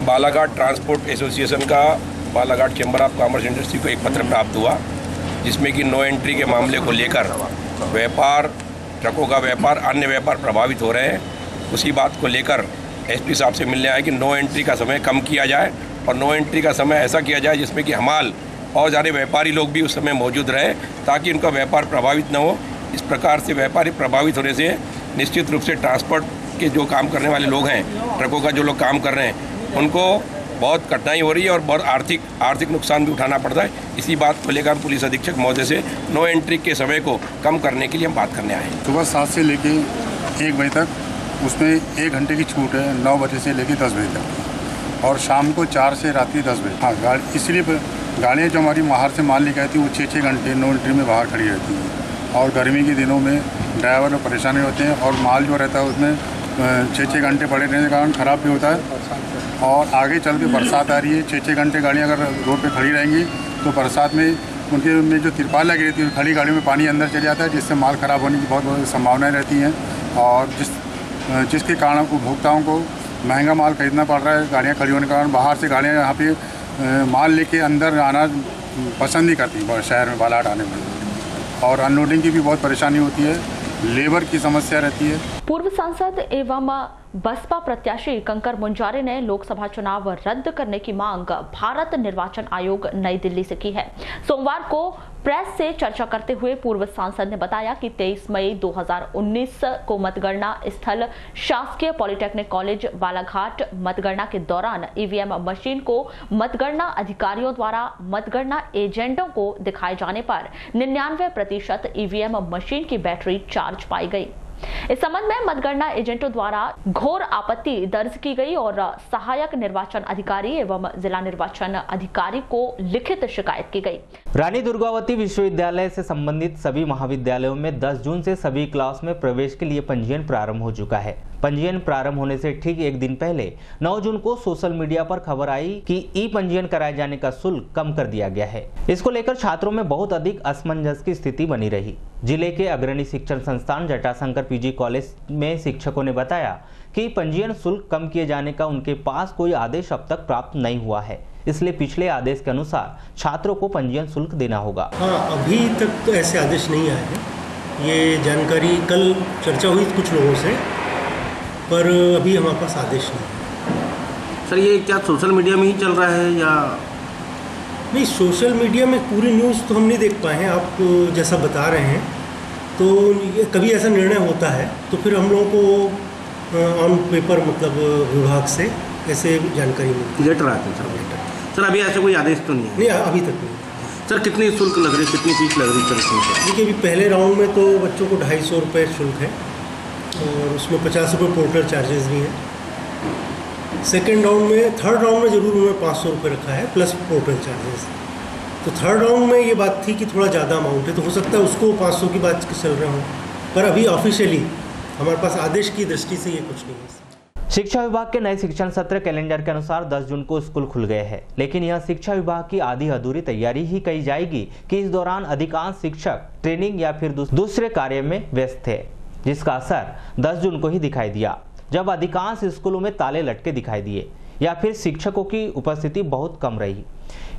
बालाघाट ट्रांसपोर्ट एसोसिएशन का Balaghat chamber of commerce industry को एक पत्र प्राप्त हुआ, जिसमें कि नो एंट्री के मामले को लेकर व्यापार, ट्रकों का व्यापार, अन्य व्यापार प्रभावित हो रहे हैं। उसी बात को लेकर एसपी साहब से मिलने आए कि नो एंट्री का समय कम किया जाए और नो एंट्री का समय ऐसा किया जाए जिसमें कि हमाल और सारे व्यापारी लोग भी उस समय मौजूद रहें, ताकि उनका व्यापार प्रभावित न हो। इस प्रकार से व्यापारी प्रभावित होने से निश्चित रूप से ट्रांसपोर्ट के जो काम करने वाले लोग हैं, ट्रकों का जो लोग काम कर रहे हैं, उनको बहुत कठिनाई हो रही है और बहुत आर्थिक नुकसान भी उठाना पड़ता है। इसी बात को लेकर हम पुलिस अधीक्षक महोदय से नो एंट्री के समय को कम करने के लिए हम बात करने आए हैं। सुबह 7 से लेके 1 बजे तक उसमें 1 घंटे की छूट है, 9 बजे से लेके 10 बजे तक, और शाम को 4 से रात्रि 10 बजे। हाँ, इसलिए गाड़ियाँ जो हमारी बाहर से माल लेकर आती है वो 6-6 घंटे नो एंट्री में बाहर खड़ी रहती है, और गर्मी के दिनों में ड्राइवर लोग परेशानी होते हैं और माल जो रहता है उसमें 6-6 घंटे पड़े रहने के कारण ख़राब भी होता है। और आगे चल के बरसात आ रही है, 6-6 घंटे गाड़ियाँ अगर रोड पे खड़ी रहेंगी तो बरसात में उनमें जो तिरपाल लगी रहती है, खड़ी गाड़ियों में पानी अंदर चले जाता है, जिससे माल ख़राब होने की बहुत संभावनाएँ रहती हैं, और जिसके कारण उपभोक्ताओं को महंगा माल खरीदना पड़ रहा है। गाड़ियाँ खड़ी होने के कारण बाहर से गाड़ियाँ यहाँ पे माल लेके अंदर आना पसंद नहीं करती शहर में बालाघाट आने में, और अनलोडिंग की भी बहुत परेशानी होती है, लेबर की समस्या रहती है। पूर्व सांसद एवं बसपा प्रत्याशी कंकर मुंजारे ने लोकसभा चुनाव रद्द करने की मांग भारत निर्वाचन आयोग नई दिल्ली से की है। सोमवार को प्रेस से चर्चा करते हुए पूर्व सांसद ने बताया कि 23 मई 2019 को मतगणना स्थल शासकीय पॉलिटेक्निक कॉलेज बालाघाट मतगणना के दौरान ईवीएम मशीन को मतगणना अधिकारियों द्वारा मतगणना एजेंटों को दिखाए जाने पर 99% ईवीएम मशीन की बैटरी चार्ज पाई गई। इस संबंध में मतगणना एजेंटों द्वारा घोर आपत्ति दर्ज की गई और सहायक निर्वाचन अधिकारी एवं जिला निर्वाचन अधिकारी को लिखित शिकायत की गई। रानी दुर्गावती विश्वविद्यालय से संबंधित सभी महाविद्यालयों में 10 जून से सभी क्लास में प्रवेश के लिए पंजीयन प्रारंभ हो चुका है। पंजीयन प्रारंभ होने से ठीक एक दिन पहले 9 जून को सोशल मीडिया पर खबर आई कि ई पंजीयन कराए जाने का शुल्क कम कर दिया गया है। इसको लेकर छात्रों में बहुत अधिक असमंजस की स्थिति बनी रही। जिले के अग्रणी शिक्षण संस्थान जटाशंकर पीजी कॉलेज में शिक्षकों ने बताया कि पंजीयन शुल्क कम किए जाने का उनके पास कोई आदेश अब तक प्राप्त नहीं हुआ है, इसलिए पिछले आदेश के अनुसार छात्रों को पंजीयन शुल्क देना होगा। हाँ, अभी तक तो ऐसे आदेश नहीं आए हैं। ये जानकारी कल चर्चा हुई कुछ लोगों से, पर अभी हमारे पास आदेश नहीं। सर, ये क्या सोशल मीडिया में ही चल रहा है या नहीं? सोशल मीडिया में पूरी न्यूज़ तो हम नहीं देख पाए हैं। आप जैसा बता रहे हैं तो कभी ऐसा निर्णय होता है तो फिर हम लोगों को ऑन पेपर मतलब विभाग से ऐसे जानकारी मिलती है, लेटर आते हैं। सर अभी ऐसा कोई आदेश तो नहीं है? नहीं, अभी तक नहीं। सर कितनी शुल्क लग रही है, कितनी फीस लग रही है? देखिए, अभी पहले राउंड में तो बच्चों को 250 रुपये शुल्क है और उसमें 50 रुपये पोर्टल चार्जेस भी हैं। सेकेंड राउंड में, थर्ड राउंड में ज़रूर उन्होंने 500 रुपये रखा है प्लस पोर्टल चार्जेस। तो थर्ड राउंड में ये बात थी कि थोड़ा ज़्यादा अमाउंट है, तो हो सकता है उसको 500 की बात चल रहे हों, पर अभी ऑफिशियली हमारे पास आदेश की दृष्टि से ये कुछ नहीं है। शिक्षा विभाग के नए शिक्षण सत्र कैलेंडर के अनुसार 10 जून को स्कूल खुल गए हैं, लेकिन यह शिक्षा विभाग की आधी अधूरी तैयारी ही कही जाएगी कि इस दौरान अधिकांश शिक्षक ट्रेनिंग या फिर दूसरे कार्य में व्यस्त थे, जिसका असर 10 जून को ही दिखाई दिया, जब अधिकांश स्कूलों में ताले लटके दिखाई दिए या फिर शिक्षकों की उपस्थिति बहुत कम रही।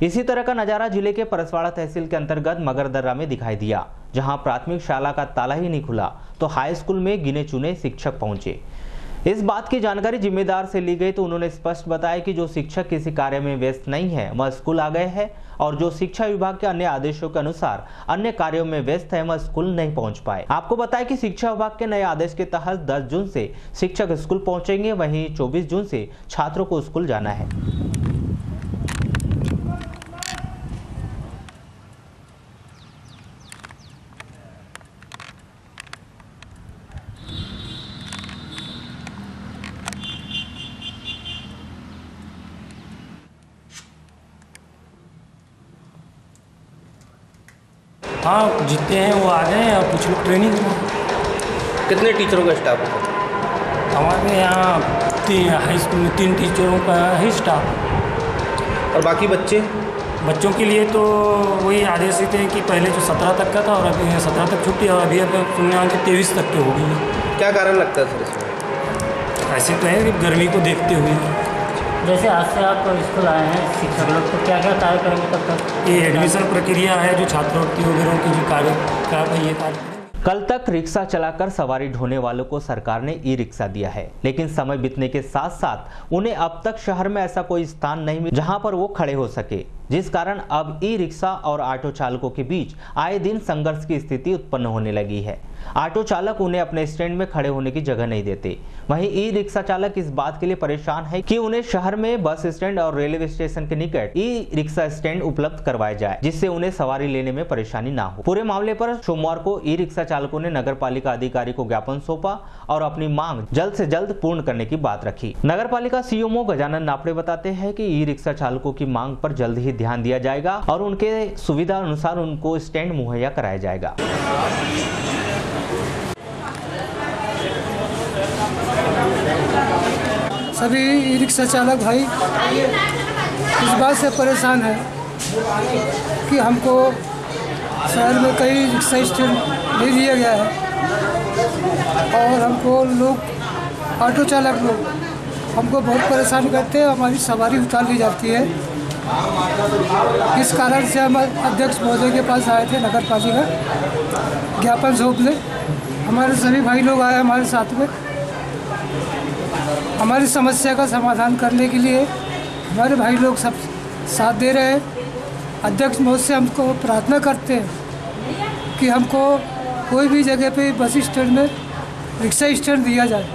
इसी तरह का नजारा जिले के परसवाड़ा तहसील के अंतर्गत मगरदर्रा में दिखाई दिया, जहां प्राथमिक शाला का ताला ही नहीं खुला तो हाई स्कूल में गिने चुने शिक्षक पहुंचे। इस बात की जानकारी जिम्मेदार से ली गई तो उन्होंने स्पष्ट बताया कि जो शिक्षक किसी कार्य में व्यस्त नहीं है वह स्कूल आ गए हैं और जो शिक्षा विभाग के अन्य आदेशों के अनुसार अन्य कार्यों में व्यस्त है वह स्कूल नहीं पहुंच पाए। आपको बताया कि शिक्षा विभाग के नए आदेश के तहत 10 जून से शिक्षक स्कूल पहुंचेंगे, वहीं 24 जून से छात्रों को स्कूल जाना है। हाँ, जितने हैं वो आ गए और कुछ लोग ट्रेनिंग में। कितने टीचरों का स्टाफ है? हमारे यहाँ हाई स्कूल में 3 टीचरों का है स्टाफ। और बाकी बच्चों के लिए तो वही आदेश थे कि पहले जो 17 तक का था और अभी 17 तक छुट्टी, और अभी सुनने आए कि 23 तक के हो गई है। क्या कारण लगता है सर इसमें? ऐसे तो है कि गर्मी को देखते हुए। जैसे आज से आप स्कूल आए हैं शिक्षक लोग, तो क्या क्या कार्य करेंगे तब तक? ये एडमिशन प्रक्रिया है, जो छात्रवृत्ति वगैरह की जो कार्य ये कार्य। कल तक रिक्शा चलाकर सवारी ढोने वालों को सरकार ने ई रिक्शा दिया है, लेकिन समय बीतने के साथ साथ उन्हें अब तक शहर में ऐसा कोई स्थान नहीं मिला जहां पर वो खड़े हो सके, जिस कारण अब ई रिक्शा और ऑटो चालकों के बीच आए दिन संघर्ष की स्थिति उत्पन्न होने लगी है। ऑटो चालक उन्हें अपने स्टैंड में खड़े होने की जगह नहीं देते, वहीं ई रिक्शा चालक इस बात के लिए परेशान है कि उन्हें शहर में बस स्टैंड और रेलवे स्टेशन के निकट ई रिक्शा स्टैंड उपलब्ध करवाया जाए, जिससे उन्हें सवारी लेने में परेशानी ना हो। पूरे मामले पर सोमवार को ई रिक्शा चालकों ने नगर पालिका अधिकारी को ज्ञापन सौंपा और अपनी मांग जल्द से जल्द पूर्ण करने की बात रखी। नगर पालिका सीएमओ गजानन नापड़े बताते हैं कि ई रिक्शा चालकों की मांग पर जल्द ही ध्यान दिया जाएगा और उनके सुविधा अनुसार उनको स्टैंड मुहैया कराया जाएगा। सभी ई रिक्शा चालक भाई इस बात से परेशान है कि हमको शहर में कई रिक्शा स्टैंड दे दिया गया है और हमको लोग ऑटो चालक लोग हमको बहुत परेशान करते हैं, हमारी सवारी उतार ली जाती है। इस कारण से हम अध्यक्ष महोदय के पास आए थे नगर पालिका ज्ञापन सौंपने। हमारे सभी भाई लोग आए हमारे साथ में, हमारी समस्या का समाधान करने के लिए हमारे भाई लोग सब साथ दे रहे हैं। अध्यक्ष महोदय से हमको प्रार्थना करते हैं कि हमको कोई भी जगह पे बस स्टैंड में रिक्शा स्टैंड दिया जाए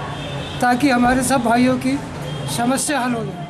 ताकि हमारे सब भाइयों की समस्या हल हो जाए।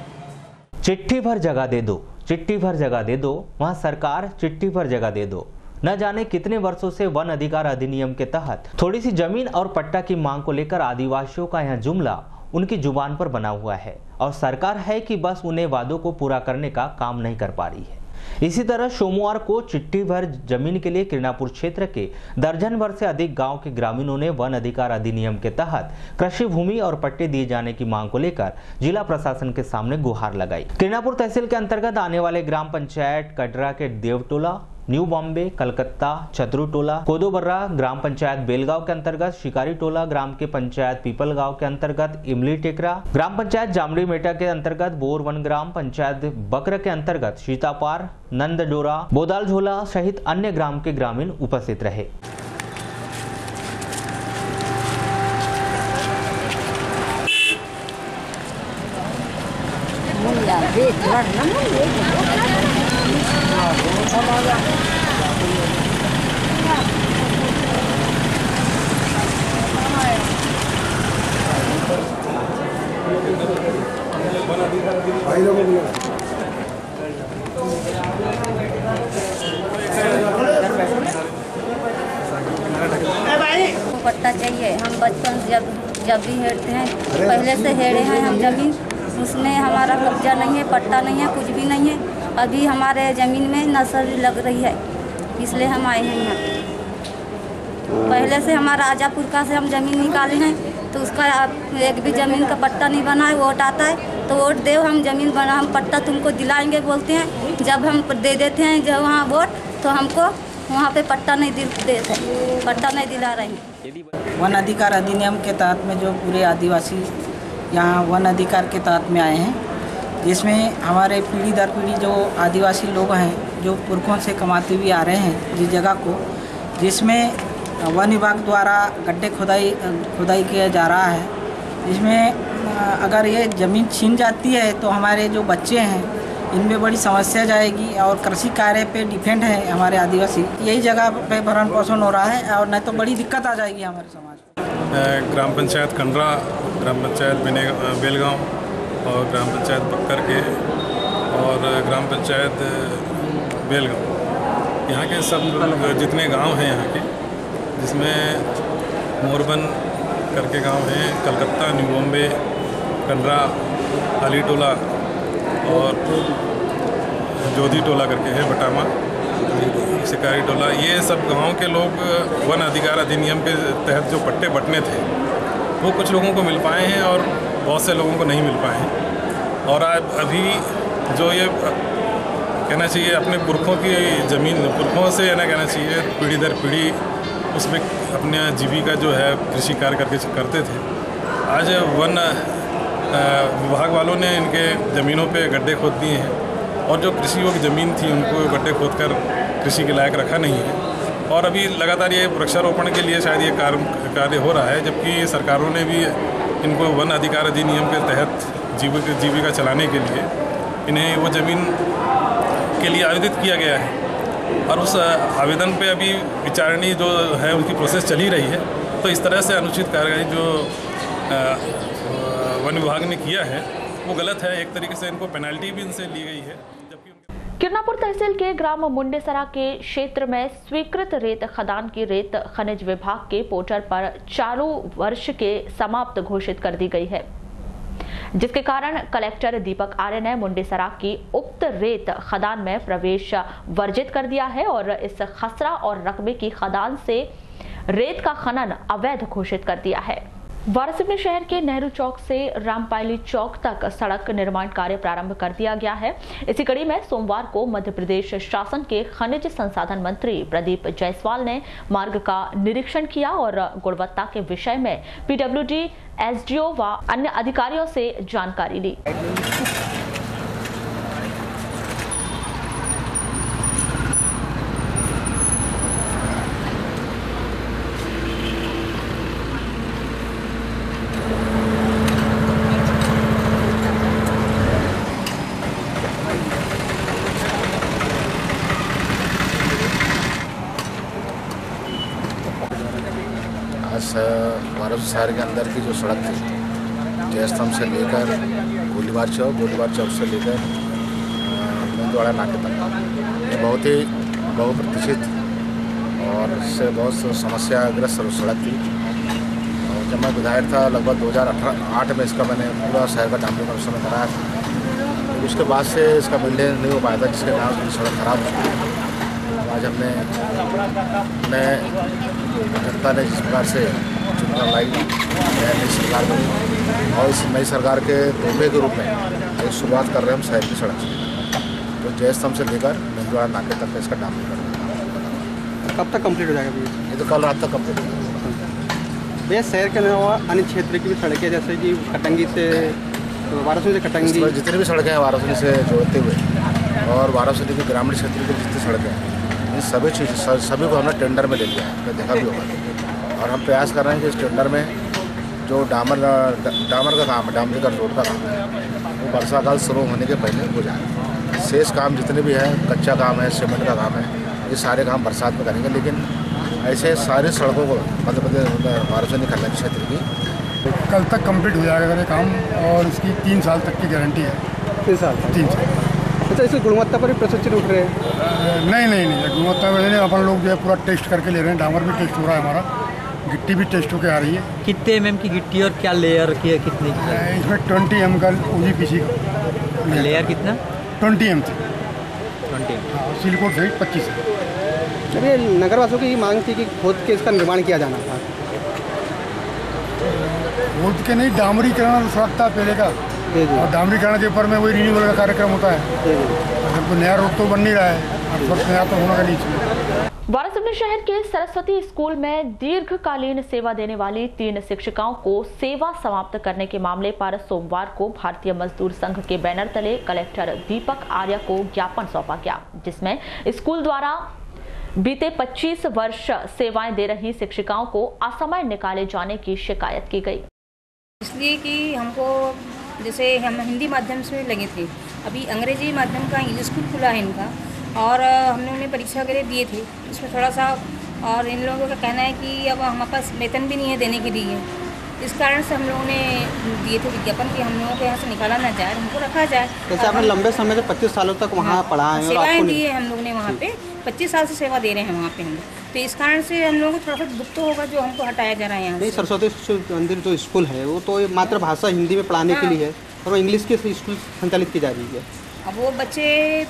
चिट्ठी भर जगह दे दो, चिट्ठी भर जगह दे दो, वहाँ सरकार चिट्ठी भर जगह दे दो। न जाने कितने वर्षों से वन अधिकार अधिनियम के तहत थोड़ी सी जमीन और पट्टा की मांग को लेकर आदिवासियों का यह जुमला उनकी जुबान पर बना हुआ है और सरकार है कि बस उन्हें वादों को पूरा करने का काम नहीं कर पा रही है। इसी तरह सोमवार को चिट्ठी भर जमीन के लिए किरणापुर क्षेत्र के दर्जन भर से अधिक गांव के ग्रामीणों ने वन अधिकार अधिनियम के तहत कृषि भूमि और पट्टे दिए जाने की मांग को लेकर जिला प्रशासन के सामने गुहार लगाई। किरणापुर तहसील के अंतर्गत आने वाले ग्राम पंचायत कटरा के देवटोला, न्यू बॉम्बे, कलकत्ता, चतरू टोला, कोदोबर्रा, ग्राम पंचायत बेलगांव के अंतर्गत शिकारी टोला, ग्राम के पंचायत पीपल गांव के अंतर्गत इमली टेकरा, ग्राम पंचायत जामड़ी मेटा के अंतर्गत बोरवन, ग्राम पंचायत बकर के अंतर्गत सीतापार, नंदडोरा, बोदाल झोला सहित अन्य ग्राम के ग्रामीण उपस्थित रहे। पट्टा चाहिए। हम बचपन से जब भी हेरते हैं, पहले से हेरे हैं हम जमीन, उसमें हमारा कब्जा नहीं है, पट्टा नहीं है, कुछ भी नहीं है। अभी हमारे ज़मीन में नर्सरी लग रही है, इसलिए हम आए हैं यहाँ पे। पहले से हमारा आजापुर का से हम ज़मीन निकाले हैं, तो उसका एक भी ज़मीन का पट्टा नहीं बना है। वोट आता है तो वोट दे, हम ज़मीन बना, हम पट्टा तुमको दिलाएंगे बोलते हैं। जब हम दे देते हैं जब वहाँ वोट, तो हमको वहाँ पे पट्टा नहीं देते, पट्टा नहीं दिला रहे हैं। वन अधिकार अधिनियम के तहत में जो पूरे आदिवासी यहाँ वन अधिकार के तहत में आए हैं, जिसमें हमारे पीढ़ी दर पीढ़ी जो आदिवासी लोग हैं जो पुरखों से कमाते हुए आ रहे हैं जिस जगह को, जिसमें वन विभाग द्वारा गड्ढे खुदाई किया जा रहा है, जिसमें अगर ये ज़मीन छीन जाती है तो हमारे जो बच्चे हैं इनमें बड़ी समस्या जाएगी और कृषि कार्य पे डिपेंड है हमारे आदिवासी। यही जगह पे भरण पोषण हो रहा है और नहीं तो बड़ी दिक्कत आ जाएगी हमारे समाज। ग्राम पंचायत कंडरा, ग्राम पंचायत बेलगांव और ग्राम पंचायत बक्कर के और ग्राम पंचायत बेलगांव, यहाँ के सब जितने गांव हैं यहाँ के, जिसमें मोरबन करके गांव हैं, कलकत्ता, न्यू बॉम्बे, कंडरा, अली टोला और जोधी टोला करके है, बटामा, शिकारी टोला, ये सब गांव के लोग वन अधिकार अधिनियम के तहत जो पट्टे बंटने थे वो कुछ लोगों को मिल पाए हैं और बहुत से लोगों को नहीं मिल पाए हैं। और अभी जो ये कहना चाहिए अपने पुरखों की ज़मीन, पुरखों से ना कहना चाहिए, पीढ़ी दर पीढ़ी उसमें अपने जीविका जो है कृषि कार्य करके करते थे। आज वन विभाग वालों ने इनके ज़मीनों पे गड्ढे खोद दिए हैं और जो कृषि योग्य ज़मीन थी उनको गड्ढे खोद कर कृषि के लायक रखा नहीं है। और अभी लगातार ये वृक्षारोपण के लिए शायद ये कार्य हो रहा है, जबकि सरकारों ने भी इनको वन अधिकार अधिनियम के तहत जीविका चलाने के लिए इन्हें वो ज़मीन के लिए आवेदित किया गया है और उस आवेदन पे अभी विचारणी जो है उनकी प्रोसेस चली रही है। तो इस तरह से अनुचित कार्रवाई जो वन विभाग ने किया है वो गलत है। एक तरीके से इनको पेनल्टी भी इनसे ली गई है। किरनापुर तहसील के ग्राम मुंडेसरा के क्षेत्र में स्वीकृत रेत खदान की रेत खनिज विभाग के पोर्टल पर चालू वर्ष के समाप्त घोषित कर दी गई है, जिसके कारण कलेक्टर दीपक आर्य ने मुंडेसरा की उक्त रेत खदान में प्रवेश वर्जित कर दिया है और इस खसरा और रकबे की खदान से रेत का खनन अवैध घोषित कर दिया है। वाराणसी शहर के नेहरू चौक से रामपायली चौक तक सड़क निर्माण कार्य प्रारंभ कर दिया गया है। इसी कड़ी में सोमवार को मध्य प्रदेश शासन के खनिज संसाधन मंत्री प्रदीप जायसवाल ने मार्ग का निरीक्षण किया और गुणवत्ता के विषय में पीडब्ल्यूडी, एसडीओ व अन्य अधिकारियों से जानकारी ली। वाराणसी शहर के अंदर की जो सड़क थी, जयस्तंभ से लेकर गोलीबार चौक से लेकर मेंदवाड़ा नाके तक, ये बहुत ही बहुप्रतीक्षित और इससे बहुत समस्याग्रस्त सड़क थी। और जब मैं विधायक था लगभग 2008 में इसका मैंने पूरा शहर का डामरीकरण उस समय कराया था। तो उसके बाद से इसका मेंटेन नहीं हो पाया था, जिसके कारण की सड़क खराब हो चुकी है। आज हमने जनता ने जिस प्रकार से चुनाव लाई, नई सरकार बनी और इस नई सरकार के तोहफे के रूप में एक शुरुआत कर रहे हैं हम शहर की सड़क से। तो जयस्तंभ से लेकर मेंदवाड़ा नाके तक इसका डामरीकरण। कब तक कंप्लीट हो जाएगा भैया? ये तो कल रात तक कंप्लीट हो जाएगा। भैया शहर के अलावा अन्य क्षेत्र की भी सड़कें जैसे कि कटंगी से वाराणसी से कटंगी, जितनी भी सड़कें हैं वाराणसी से जोड़ते हुए और वाराणसी के ग्रामीण क्षेत्र की जितनी सड़कें हैं, इन सभी को हमने टेंडर में ले लिया है। देखा भी होगा और हम प्रयास कर रहे हैं कि इस टेंडर में जो डामर का काम है, डामरीकरण रोड का काम है, वो वर्षाकाल शुरू होने के पहले हो जाए। शेष काम जितने भी हैं, कच्चा काम है, सीमेंट का काम है, ये सारे काम बरसात में करेंगे। लेकिन ऐसे सारी सड़कों को मध्य प्रदेश वाराणसी खंड क्षेत्र की कल तक कंप्लीट हो जाएगा ये काम और इसकी 3 साल तक की गारंटी है। 3 साल? 3 साल। अच्छा, इसकी गुणवत्ता पर भी प्रश्न उठ रहे हैं? नहीं, गुणवत्ता वैसे नहीं। अपन लोग जो है पूरा टेस्ट करके ले रहे हैं। डामर भी टेस्ट हो रहा है हमारा, गिट्टी भी टेस्ट होकर आ रही है। कितने mm की गिट्टी और क्या लेयर की है? कितनी इसमें 20 mm का OGPC का लेयर कितना? 20 mm। 20 mm सिलिकॉन सहित 25 है। अरे नगरवासियों की मांग थी कि खोद के इसका निर्माण किया जाना था। खोद के नहीं, डामरीकरण सड़क था पहले का और डामरीकरण के ऊपर में वही रिन्यूअल का कार्यक्रम होता है। तो नया रोड तो बन नहीं रहा है, नया तो होना का नहीं। वाराणसी शहर के सरस्वती स्कूल में दीर्घकालीन सेवा देने वाली 3 शिक्षिकाओं को सेवा समाप्त करने के मामले पर सोमवार को भारतीय मजदूर संघ के बैनर तले कलेक्टर दीपक आर्य को ज्ञापन सौंपा गया, जिसमें स्कूल द्वारा बीते 25 वर्ष सेवाएं दे रही शिक्षिकाओं को असमय निकाले जाने की शिकायत की गई। इसलिए कि हमको जैसे हम हिंदी माध्यम से लगे थे, अभी अंग्रेजी माध्यम का इंग्लिश स्कूल खुला है इनका और हमने उन्हें परीक्षा वगैरह दिए थे उसमें थोड़ा सा, और इन लोगों का कहना है कि अब हमारे पास वेतन भी नहीं है देने के लिए। इस कारण से हम लोगों ने दिए थे विज्ञापन कि हम लोगों को यहाँ से निकाला ना जाए, हमको रखा जाए। जैसे आपने लंबे समय से 25 सालों तक वहाँ पढ़ा है, सेवाएं दी है हम लोग ने वहाँ पे, 25 साल से सेवा दे रहे हैं वहाँ पे हम। तो इस कारण से हम लोगों को थोड़ा सा दुख तो होगा जो हमको हटाया जा रहा है यहाँ। नहीं, सरस्वती मंदिर जो स्कूल है वो तो मातृभाषा हिंदी में पढ़ाने के लिए है और वो इंग्लिश के स्कूल संचालित की जा रही है। अब वो बच्चे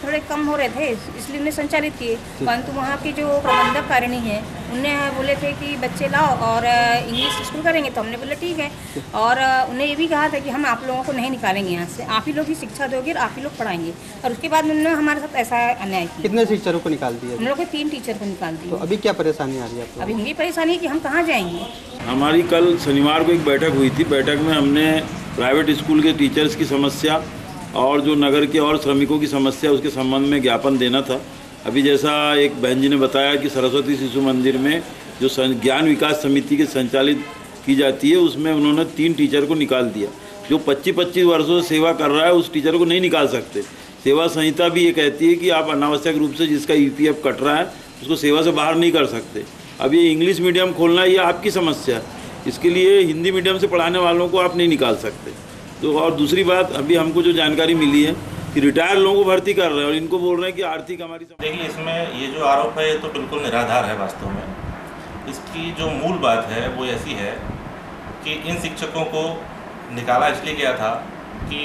थोड़े कम हो रहे थे इसलिए उन्हें संचालित किए, परंतु वहाँ के जो प्रबंधक कारिणी है उन्हें बोले थे कि बच्चे लाओ और इंग्लिश स्कूल करेंगे, तो हमने बोला ठीक है। और उन्हें ये भी कहा था कि हम आप लोगों को नहीं निकालेंगे यहाँ से, आप ही लोग ही शिक्षा दोगे और आप ही लोग पढ़ाएंगे। और उसके बाद उन्होंने हमारे साथ ऐसा अन्याय किया। कितने टीचरों को निकाल दिया? हम लोग को 3 टीचर को निकाल दिया। तो अभी क्या परेशानी आ रही है आपको? अभी ये परेशानी है कि हम कहाँ जाएंगे। हमारी कल शनिवार को एक बैठक हुई थी। बैठक में हमने प्राइवेट स्कूल के टीचर्स की समस्या और जो नगर के और श्रमिकों की समस्या, उसके संबंध में ज्ञापन देना था। अभी जैसा एक बहन जी ने बताया कि सरस्वती शिशु मंदिर में जो ज्ञान विकास समिति के संचालित की जाती है, उसमें उन्होंने 3 टीचर को निकाल दिया। जो 25-25 वर्षों से सेवा कर रहा है उस टीचर को नहीं निकाल सकते। सेवा संहिता भी ये कहती है कि आप अनावश्यक रूप से जिसका ईपीएफ कट रहा है उसको सेवा से बाहर नहीं कर सकते। अब ये इंग्लिश मीडियम खोलना ये आपकी समस्या है, इसके लिए हिंदी मीडियम से पढ़ाने वालों को आप नहीं निकाल सकते। तो और दूसरी बात, अभी हमको जो जानकारी मिली है कि रिटायर लोगों को भर्ती कर रहे हैं और इनको बोल रहे हैं कि आर्थिक हमारी। देखिए, इसमें ये जो आरोप है ये तो बिल्कुल निराधार है। वास्तव में इसकी जो मूल बात है वो ऐसी है कि इन शिक्षकों को निकाला इसलिए गया था कि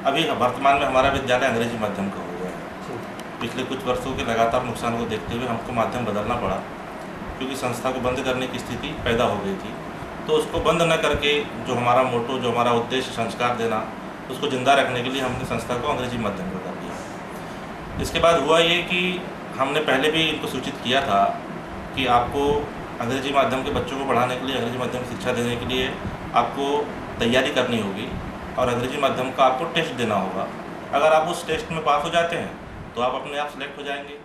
अभी वर्तमान में हमारा विद्यालय अंग्रेजी माध्यम का हो गया है। पिछले कुछ वर्षों के लगातार नुकसान को देखते हुए हमको माध्यम बदलना पड़ा, क्योंकि संस्था को बंद करने की स्थिति पैदा हो गई थी। तो उसको बंद न करके जो हमारा मोटो, जो हमारा उद्देश्य संस्कार देना, उसको जिंदा रखने के लिए हमने संस्था को अंग्रेजी माध्यम में कर दिया। इसके बाद हुआ ये कि हमने पहले भी इनको सूचित किया था कि आपको अंग्रेजी माध्यम के बच्चों को पढ़ाने के लिए, अंग्रेजी माध्यम शिक्षा देने के लिए आपको तैयारी करनी होगी और अंग्रेजी माध्यम का आपको टेस्ट देना होगा। अगर आप उस टेस्ट में पास हो जाते हैं तो आप अपने आप सेलेक्ट हो जाएंगे।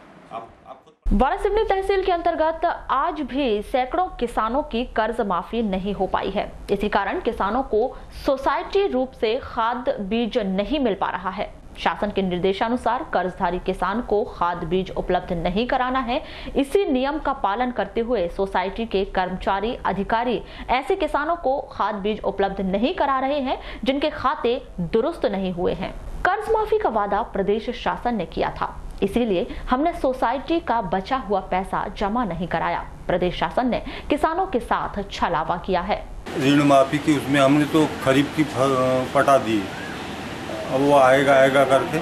वारासिवनी तहसील के अंतर्गत आज भी सैकड़ों किसानों की कर्ज माफी नहीं हो पाई है। इसी कारण किसानों को सोसाइटी रूप से खाद बीज नहीं मिल पा रहा है। शासन के निर्देशानुसार कर्जधारी किसान को खाद बीज उपलब्ध नहीं कराना है। इसी नियम का पालन करते हुए सोसाइटी के कर्मचारी अधिकारी ऐसे किसानों को खाद बीज उपलब्ध नहीं करा रहे हैं जिनके खाते दुरुस्त नहीं हुए हैं। कर्ज माफी का वादा प्रदेश शासन ने किया था, इसीलिए हमने सोसाइटी का बचा हुआ पैसा जमा नहीं कराया। प्रदेश शासन ने किसानों के साथ छलावा किया है। ऋण माफी की उसमें हमने तो खरीफ की पटा दी, अब वो आएगा करके।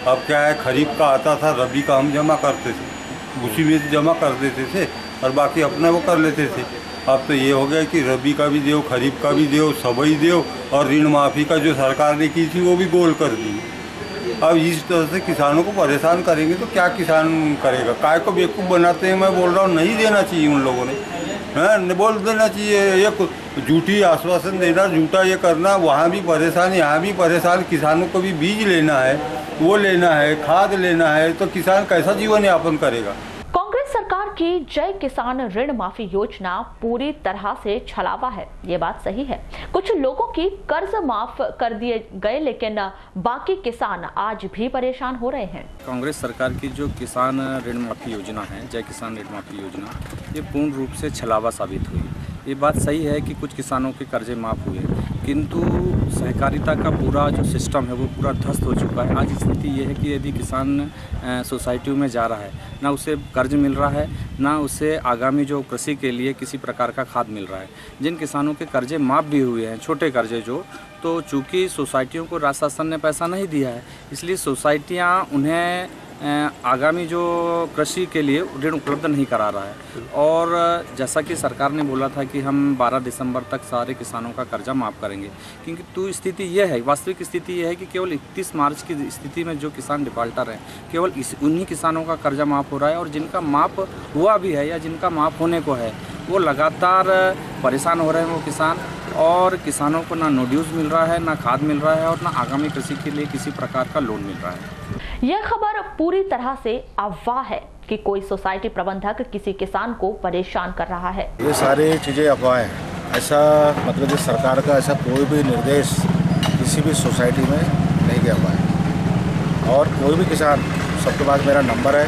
अब क्या है, खरीफ का आता था, रबी का हम जमा करते थे, उसी में जमा कर देते थे और बाकी अपना वो कर लेते थे। अब तो ये हो गया कि रबी का भी दो, खरीफ का भी दो, सबई दो, और ऋण माफी का जो सरकार ने की थी वो भी गोल कर दी। अब इस तरह से किसानों को परेशान करेंगे तो क्या किसान करेगा? काय को बेवकूफ़ बनाते हैं। मैं बोल रहा हूँ, नहीं देना चाहिए उन लोगों ने, हाँ, बोल देना चाहिए। ये झूठी आश्वासन देना, झूठा ये करना, वहाँ भी परेशान, यहाँ भी परेशान। किसानों को भी बीज लेना है, वो लेना है, खाद लेना है, तो किसान कैसा जीवन यापन करेगा? कांग्रेस सरकार की जय किसान ऋण माफी योजना पूरी तरह से छलावा है, ये बात सही है। कुछ लोगों की कर्ज माफ कर दिए गए, लेकिन बाकी किसान आज भी परेशान हो रहे हैं। कांग्रेस सरकार की जो किसान ऋण माफी योजना है, जय किसान ऋण माफी योजना, ये पूर्ण रूप से छलावा साबित हुई। ये बात सही है कि कुछ किसानों के कर्जे माफ़ हुए, किंतु सहकारिता का पूरा जो सिस्टम है वो पूरा ध्वस्त हो चुका है। आज स्थिति ये है कि यदि किसान सोसाइटियों में जा रहा है, ना उसे कर्ज मिल रहा है, ना उसे आगामी जो कृषि के लिए किसी प्रकार का खाद मिल रहा है। जिन किसानों के कर्जे माफ़ भी हुए हैं, छोटे कर्जे जो, तो चूँकि सोसाइटियों को राज्य शासन ने पैसा नहीं दिया है, इसलिए सोसाइटियाँ उन्हें आगामी जो कृषि के लिए ऋण उपलब्ध नहीं करा रहा है। और जैसा कि सरकार ने बोला था कि हम 12 दिसंबर तक सारे किसानों का कर्जा माफ़ करेंगे, क्योंकि तो स्थिति यह है, वास्तविक स्थिति यह है कि केवल 31 मार्च की स्थिति में जो किसान डिफाल्टर हैं, केवल उन्हीं किसानों का कर्जा माफ़ हो रहा है। और जिनका माफ़ हुआ भी है या जिनका माफ़ होने को है, वो लगातार परेशान हो रहे हैं वो किसान। और किसानों को ना नोड्यूस मिल रहा है, ना खाद मिल रहा है, और ना आगामी कृषि के लिए किसी प्रकार का लोन मिल रहा है। यह खबर पूरी तरह से अफवाह है कि कोई सोसाइटी प्रबंधक किसी किसान को परेशान कर रहा है। ये सारी चीज़ें अफवाह हैं। ऐसा मतलब सरकार का ऐसा कोई भी निर्देश किसी भी सोसाइटी में नहीं दिया हुआ है। और कोई भी किसान, सबके पास मेरा नंबर है,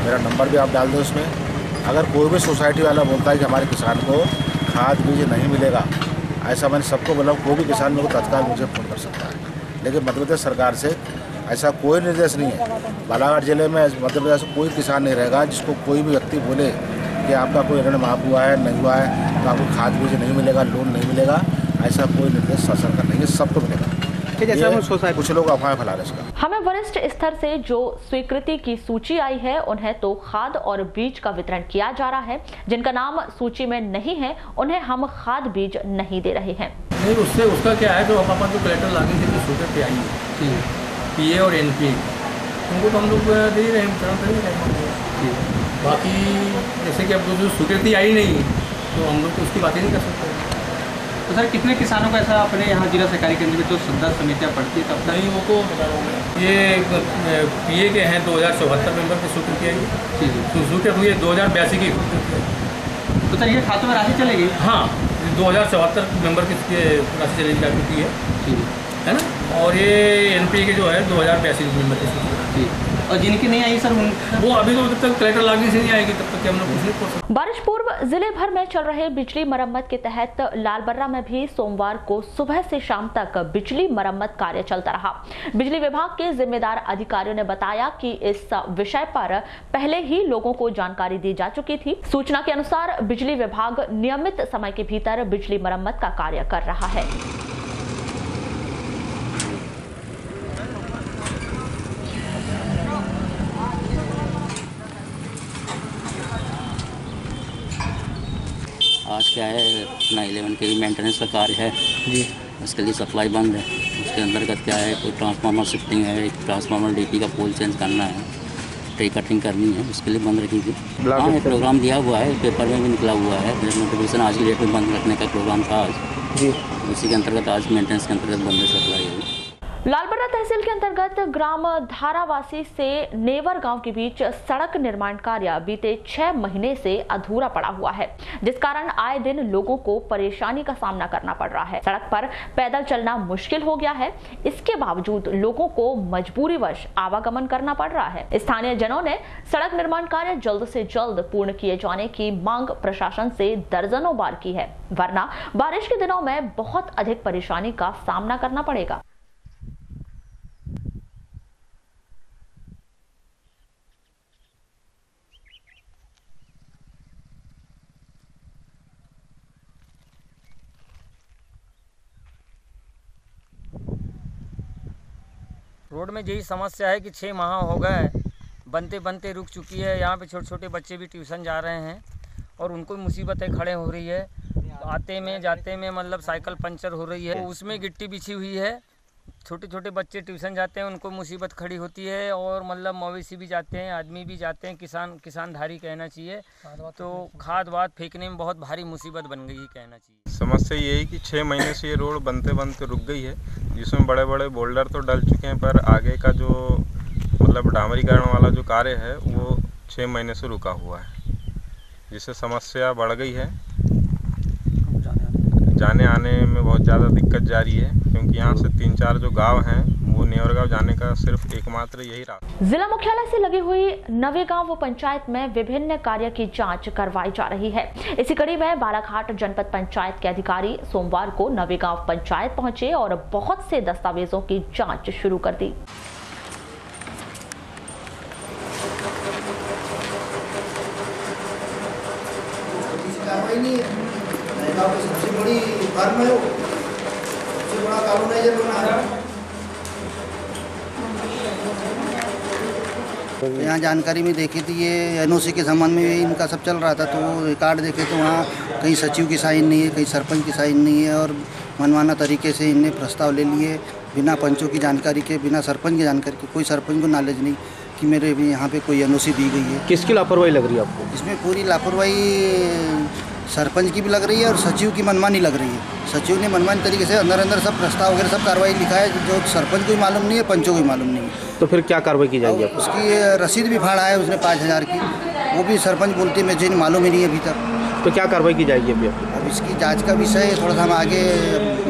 मेरा नंबर भी आप डाल दें उसमें। अगर कोई भी सोसाइटी वाला बोलता है कि हमारे किसान को खाद बीज नहीं मिलेगा, ऐसा मैंने सबको बोला, कोई भी किसान मेरे को तत्काल मुझे फ़ोन कर सकता है। लेकिन मध्य प्रदेश सरकार से ऐसा कोई निर्देश नहीं है। बालाघाट जिले में मध्य प्रदेश में कोई किसान नहीं रहेगा जिसको कोई भी व्यक्ति बोले कि आपका कोई ऋण माफ हुआ है, नहीं हुआ है, तो आपको खाद बीज नहीं मिलेगा, लोन नहीं मिलेगा, ऐसा कोई निर्देश शासन का नहीं है, सबको मिलेगा। कुछ लोग अफवाह फैला रहे हैं। हमें वरिष्ठ स्तर से जो स्वीकृति की सूची आई है, उन्हें तो खाद और बीज का वितरण किया जा रहा है। जिनका नाम सूची में नहीं है, उन्हें हम खाद बीज नहीं दे रहे हैं। नहीं, उससे उसका क्या है, जो अपन जो कलेक्टर लागे थे स्वीकृति आई है, पीए और एनपीए, उनको तो हम लोग दे रहे हैं। बाकी जैसे कि अब जो स्वीकृति आई नहीं, तो हम लोग तो उसकी बात ही नहीं कर सकते। तो सर कितने किसानों का ऐसा अपने यहाँ जिला सहकारी केंद्र में जो सदस्य समितियाँ पड़ती है तब तक? नहीं, वो तो ये पीए के हैं 2074 मेंबर की स्वीकृति आई, स्वीकृति हुई है 2082 की। तो सर ये खातों में राशि चलेगी? हाँ, 2074 मेंबर की राशि चलेगी जा चुकी है ना। और ये एनपीए के जो है 2082 मेंबर की स्वीकृति। और जिनकी नहीं आई सर वो अभी तो जब तक कलेक्टर लागू से नहीं आएगी तब तक हम लोग कुछ नहीं कर सकते। बारिश पूर्व जिले भर में चल रहे बिजली मरम्मत के तहत लालबर्रा में भी सोमवार को सुबह से शाम तक बिजली मरम्मत कार्य चलता रहा। बिजली विभाग के जिम्मेदार अधिकारियों ने बताया कि इस विषय पर पहले ही लोगों को जानकारी दी जा चुकी थी। सूचना के अनुसार बिजली विभाग नियमित समय के भीतर बिजली मरम्मत का कार्य कर रहा है। आज क्या है अपना 11 के मेंटेनेंस का कार्य है जी, उसके लिए सप्लाई बंद है। उसके अंतर्गत क्या है, कोई ट्रांसफार्मर शिफ्टिंग है, एक ट्रांसफार्मर डीपी का पोल चेंज करना है, ट्री कटिंग करनी है, उसके लिए बंद रखी थी। हाँ, एक प्रोग्राम दिया हुआ है, पेपर में भी निकला हुआ है, नोटिफिकेशन आज की डेट में बंद रखने का प्रोग्राम था आज जी। उसी के अंतर्गत आज मेंटेनेंस के अंतर्गत बंद है सप्लाई। लालबर्रा तहसील के अंतर्गत ग्राम धारावासी से नेवर गांव के बीच सड़क निर्माण कार्य बीते 6 महीने से अधूरा पड़ा हुआ है, जिस कारण आए दिन लोगों को परेशानी का सामना करना पड़ रहा है। सड़क पर पैदल चलना मुश्किल हो गया है। इसके बावजूद लोगों को मजबूरीवश आवागमन करना पड़ रहा है। स्थानीय जनों ने सड़क निर्माण कार्य जल्द से जल्द पूर्ण किए जाने की मांग प्रशासन से दर्जनों बार की है, वरना बारिश के दिनों में बहुत अधिक परेशानी का सामना करना पड़ेगा। रोड में यही समस्या है कि 6 माह हो गए, बनते बनते रुक चुकी है। यहाँ पे छोटे छोटे बच्चे भी ट्यूशन जा रहे हैं और उनको मुसीबतें खड़े हो रही है। आते में जाते में मतलब साइकिल पंचर हो रही है, उसमें गिट्टी बिछी हुई है। छोटे छोटे बच्चे ट्यूशन जाते हैं, उनको मुसीबत खड़ी होती है। और मतलब मवेशी भी जाते हैं, आदमी भी जाते हैं, किसानधारी कहना चाहिए। तो खाद वाद फेंकने में बहुत भारी मुसीबत बन गई है कहना चाहिए। समस्या ये है कि 6 महीने से ये रोड बनते बनते रुक गई है, जिसमें बड़े बड़े बोल्डर तो डल चुके हैं, पर आगे का जो मतलब डामरीकरण वाला जो कार्य है वो 6 महीने से रुका हुआ है, जिससे समस्या बढ़ गई है। जाने आने में बहुत ज़्यादा दिक्कत जारी है, क्योंकि यहाँ से 3-4 जो गांव हैं वो नेवर गांव जाने का सिर्फ एकमात्र यही रास्ता। जिला मुख्यालय से लगी हुई नवेगांव पंचायत में विभिन्न कार्य की जांच करवाई जा रही है। इसी कड़ी में बालाघाट जनपद पंचायत के अधिकारी सोमवार को नवेगांव पंचायत पहुंचे और बहुत से दस्तावेजों की जांच शुरू कर दी। सबसे बड़ी फर्म है, सबसे बड़ा कॉलोनाइजर बना है। यहाँ जानकारी में देखी थी, ये एनओसी के संबंध में इनका सब चल रहा था, तो वो रिकॉर्ड देखे तो वहाँ कहीं सचिव की साइन नहीं है, कहीं सरपंच की साइन नहीं है, और मनमाना तरीके से इनने प्रस्ताव ले लिए बिना पंचों की जानकारी के, बिना सरपंच की जानकारी के। कोई सरपंच को नॉलेज नहीं कि मेरे भी यहाँ पे कोई एनओसी दी गई है। किसकी लापरवाही लग रही है आपको? इसमें पूरी लापरवाही सरपंच की भी लग रही है और सचिव की मनमानी लग रही है। सचिव ने मनमानी तरीके से अंदर सब प्रस्ताव वगैरह सब कार्रवाई लिखा है, जो सरपंच को भी मालूम नहीं है, पंचों को भी मालूम नहीं है। तो फिर क्या कार्रवाई की जाएगी? उसकी रसीद भी फाड़ा है उसने 5000 की, वो भी सरपंच बोलती है मुझे मालूम ही नहीं है अभी तक। तो क्या कार्रवाई की जाएगी अभी? अब इसकी जांच का विषय है, थोड़ा सा हम आगे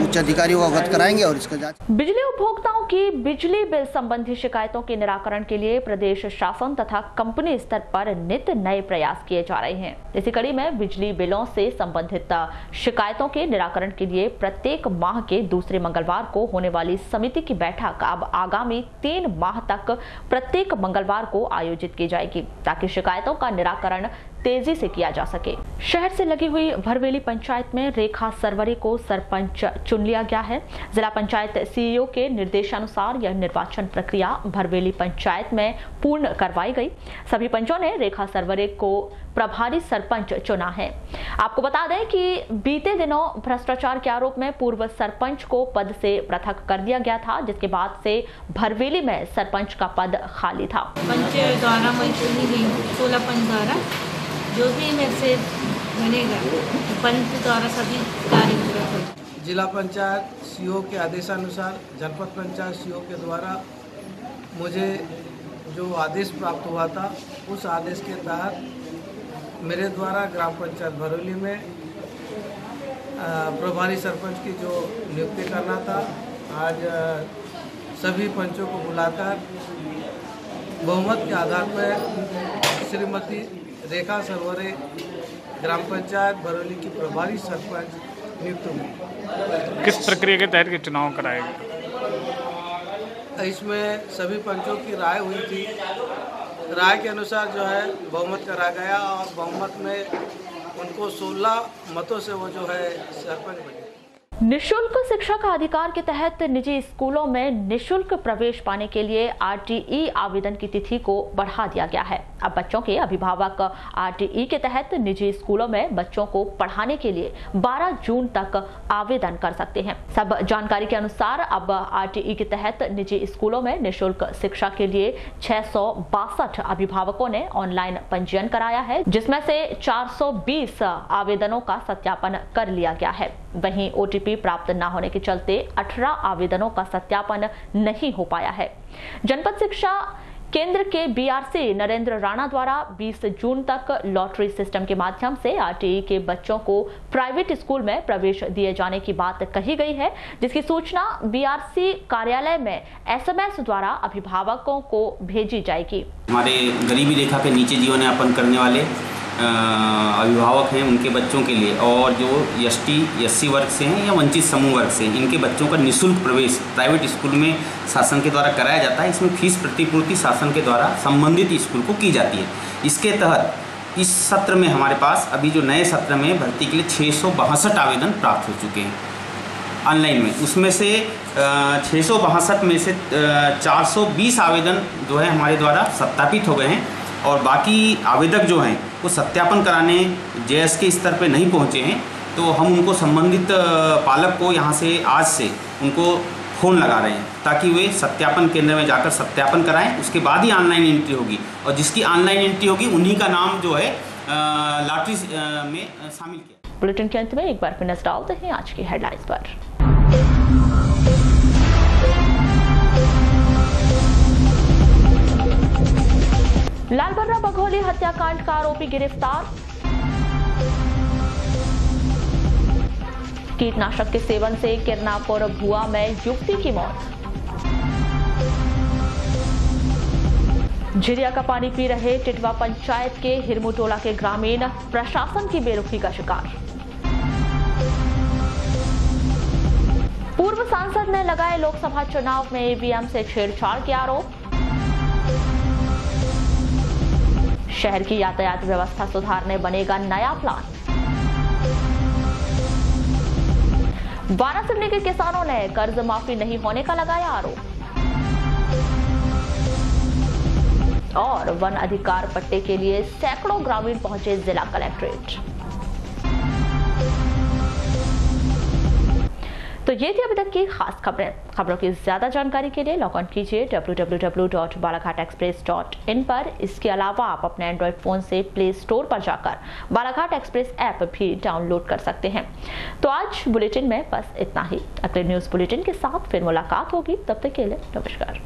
उच्च अधिकारियों को अवगत कराएंगे और इसका जांच। बिजली उपभोक्ताओं की बिजली बिल संबंधी शिकायतों के निराकरण के लिए प्रदेश शासन तथा कंपनी स्तर पर नित्य नए प्रयास किए जा रहे हैं। इसी कड़ी में बिजली बिलों से संबंधित शिकायतों के निराकरण के लिए प्रत्येक माह के दूसरे मंगलवार को होने वाली समिति की बैठक अब आगामी 3 माह तक प्रत्येक मंगलवार को आयोजित की जाएगी, ताकि शिकायतों का निराकरण तेजी से किया जा सके। शहर से लगी हुई भरवेली पंचायत में रेखा सरवरे को सरपंच चुन लिया गया है। जिला पंचायत सीईओ के निर्देशानुसार यह निर्वाचन प्रक्रिया भरवेली पंचायत में पूर्ण करवाई गई। सभी पंचों ने रेखा सरवरे को प्रभारी सरपंच चुना है। आपको बता दें कि बीते दिनों भ्रष्टाचार के आरोप में पूर्व सरपंच को पद से पृथक कर दिया गया था, जिसके बाद से भरवेली में सरपंच का पद खाली था। पंच द्वारा मैं चुनी गई हूँ, 16 पंच द्वारा जो भी मेरे से बनेगा पंच द्वारा सभी कार्य पूरा कर। जिला पंचायत सीओ के आदेशानुसार जनपद पंचायत सीओ के द्वारा मुझे जो आदेश प्राप्त हुआ था, उस आदेश के तहत मेरे द्वारा ग्राम पंचायत भरोली में प्रभारी सरपंच की जो नियुक्ति करना था, आज सभी पंचों को बुलाकर बहुमत के आधार पर श्रीमती रेखा सरवरे ग्राम पंचायत भरोली की प्रभारी सरपंच नियुक्त हुई। किस प्रक्रिया के तहत चुनाव कराए गए? इसमें सभी पंचों की राय हुई थी। राय के अनुसार जो है बहुमत करा गया और बहुमत में उनको 16 मतों से वो जो है सरपंच बने। निशुल्क शिक्षा का अधिकार के तहत निजी स्कूलों में निशुल्क प्रवेश पाने के लिए आरटीई आवेदन की तिथि को बढ़ा दिया गया है। अब बच्चों के अभिभावक आरटीई के तहत निजी स्कूलों में बच्चों को पढ़ाने के लिए 12 जून तक आवेदन कर सकते हैं। सब जानकारी के अनुसार अब आरटीई के तहत निजी स्कूलों में निशुल्क शिक्षा के लिए 662 अभिभावकों ने ऑनलाइन पंजीयन कराया है, जिसमें से 420 आवेदनों का सत्यापन कर लिया गया है। वहीं ओटीपी प्राप्त न होने के चलते 18 आवेदनों का सत्यापन नहीं हो पाया है। जनपद शिक्षा केंद्र के बीआरसी नरेंद्र राणा द्वारा 20 जून तक लॉटरी सिस्टम के माध्यम से आरटीई के बच्चों को प्राइवेट स्कूल में प्रवेश दिए जाने की बात कही गई है, जिसकी सूचना बीआरसी कार्यालय में एसएमएस द्वारा अभिभावकों को भेजी जाएगी। हमारे गरीबी रेखा के नीचे जीवन यापन करने वाले अभिभावक हैं, उनके बच्चों के लिए, और जो एसटी एससी वर्ग से हैं या वंचित समूह वर्ग से, इनके बच्चों का निःशुल्क प्रवेश प्राइवेट स्कूल में शासन के द्वारा कराया जाता है। इसमें फीस प्रतिपूर्ति शासन के द्वारा संबंधित स्कूल को की जाती है। इसके तहत इस सत्र में हमारे पास अभी जो नए सत्र में भर्ती के लिए 662 आवेदन प्राप्त हो चुके हैं ऑनलाइन में। उसमें से 662 में से 420 आवेदन जो है हमारे द्वारा सत्यापित हो गए हैं, और बाकी आवेदक जो हैं वो सत्यापन कराने जेएस के स्तर पे नहीं पहुंचे हैं, तो हम उनको संबंधित पालक को यहाँ से आज से उनको फ़ोन लगा रहे हैं ताकि वे सत्यापन केंद्र में जाकर सत्यापन कराएं। उसके बाद ही ऑनलाइन एंट्री होगी, और जिसकी ऑनलाइन एंट्री होगी उन्हीं का नाम जो है लॉटरी में शामिल किया। बुलेटिन के अंत में एक बार फिर नजर डालते हैं आज की हेडलाइंस पर। लालबर्रा बघौली हत्याकांड का आरोपी गिरफ्तार। कीटनाशक के सेवन से किरनापुर भुआ में युवती की मौत। झिरिया का पानी पी रहे टिटवा पंचायत के हिरमुटोला के ग्रामीण प्रशासन की बेरुखी का शिकार। पूर्व सांसद ने लगाए लोकसभा चुनाव में ईवीएम से छेड़छाड़ के आरोप। शहर की यातायात व्यवस्था सुधारने बनेगा नया प्लान। वारासिवनी के किसानों ने कर्ज माफी नहीं होने का लगाया आरोप। और वन अधिकार पट्टे के लिए सैकड़ों ग्रामीण पहुंचे जिला कलेक्ट्रेट। तो ये थी अभी तक की खास खबरें। खबरों की ज्यादा जानकारी के लिए लॉग ऑन कीजिए www.balaghategxpress.in पर। इसके अलावा आप अपने एंड्रॉइड फोन से प्ले स्टोर पर जाकर बालाघाट एक्सप्रेस ऐप भी डाउनलोड कर सकते हैं। तो आज बुलेटिन में बस इतना ही। अगले न्यूज बुलेटिन के साथ फिर मुलाकात होगी, तब तक के लिए नमस्कार।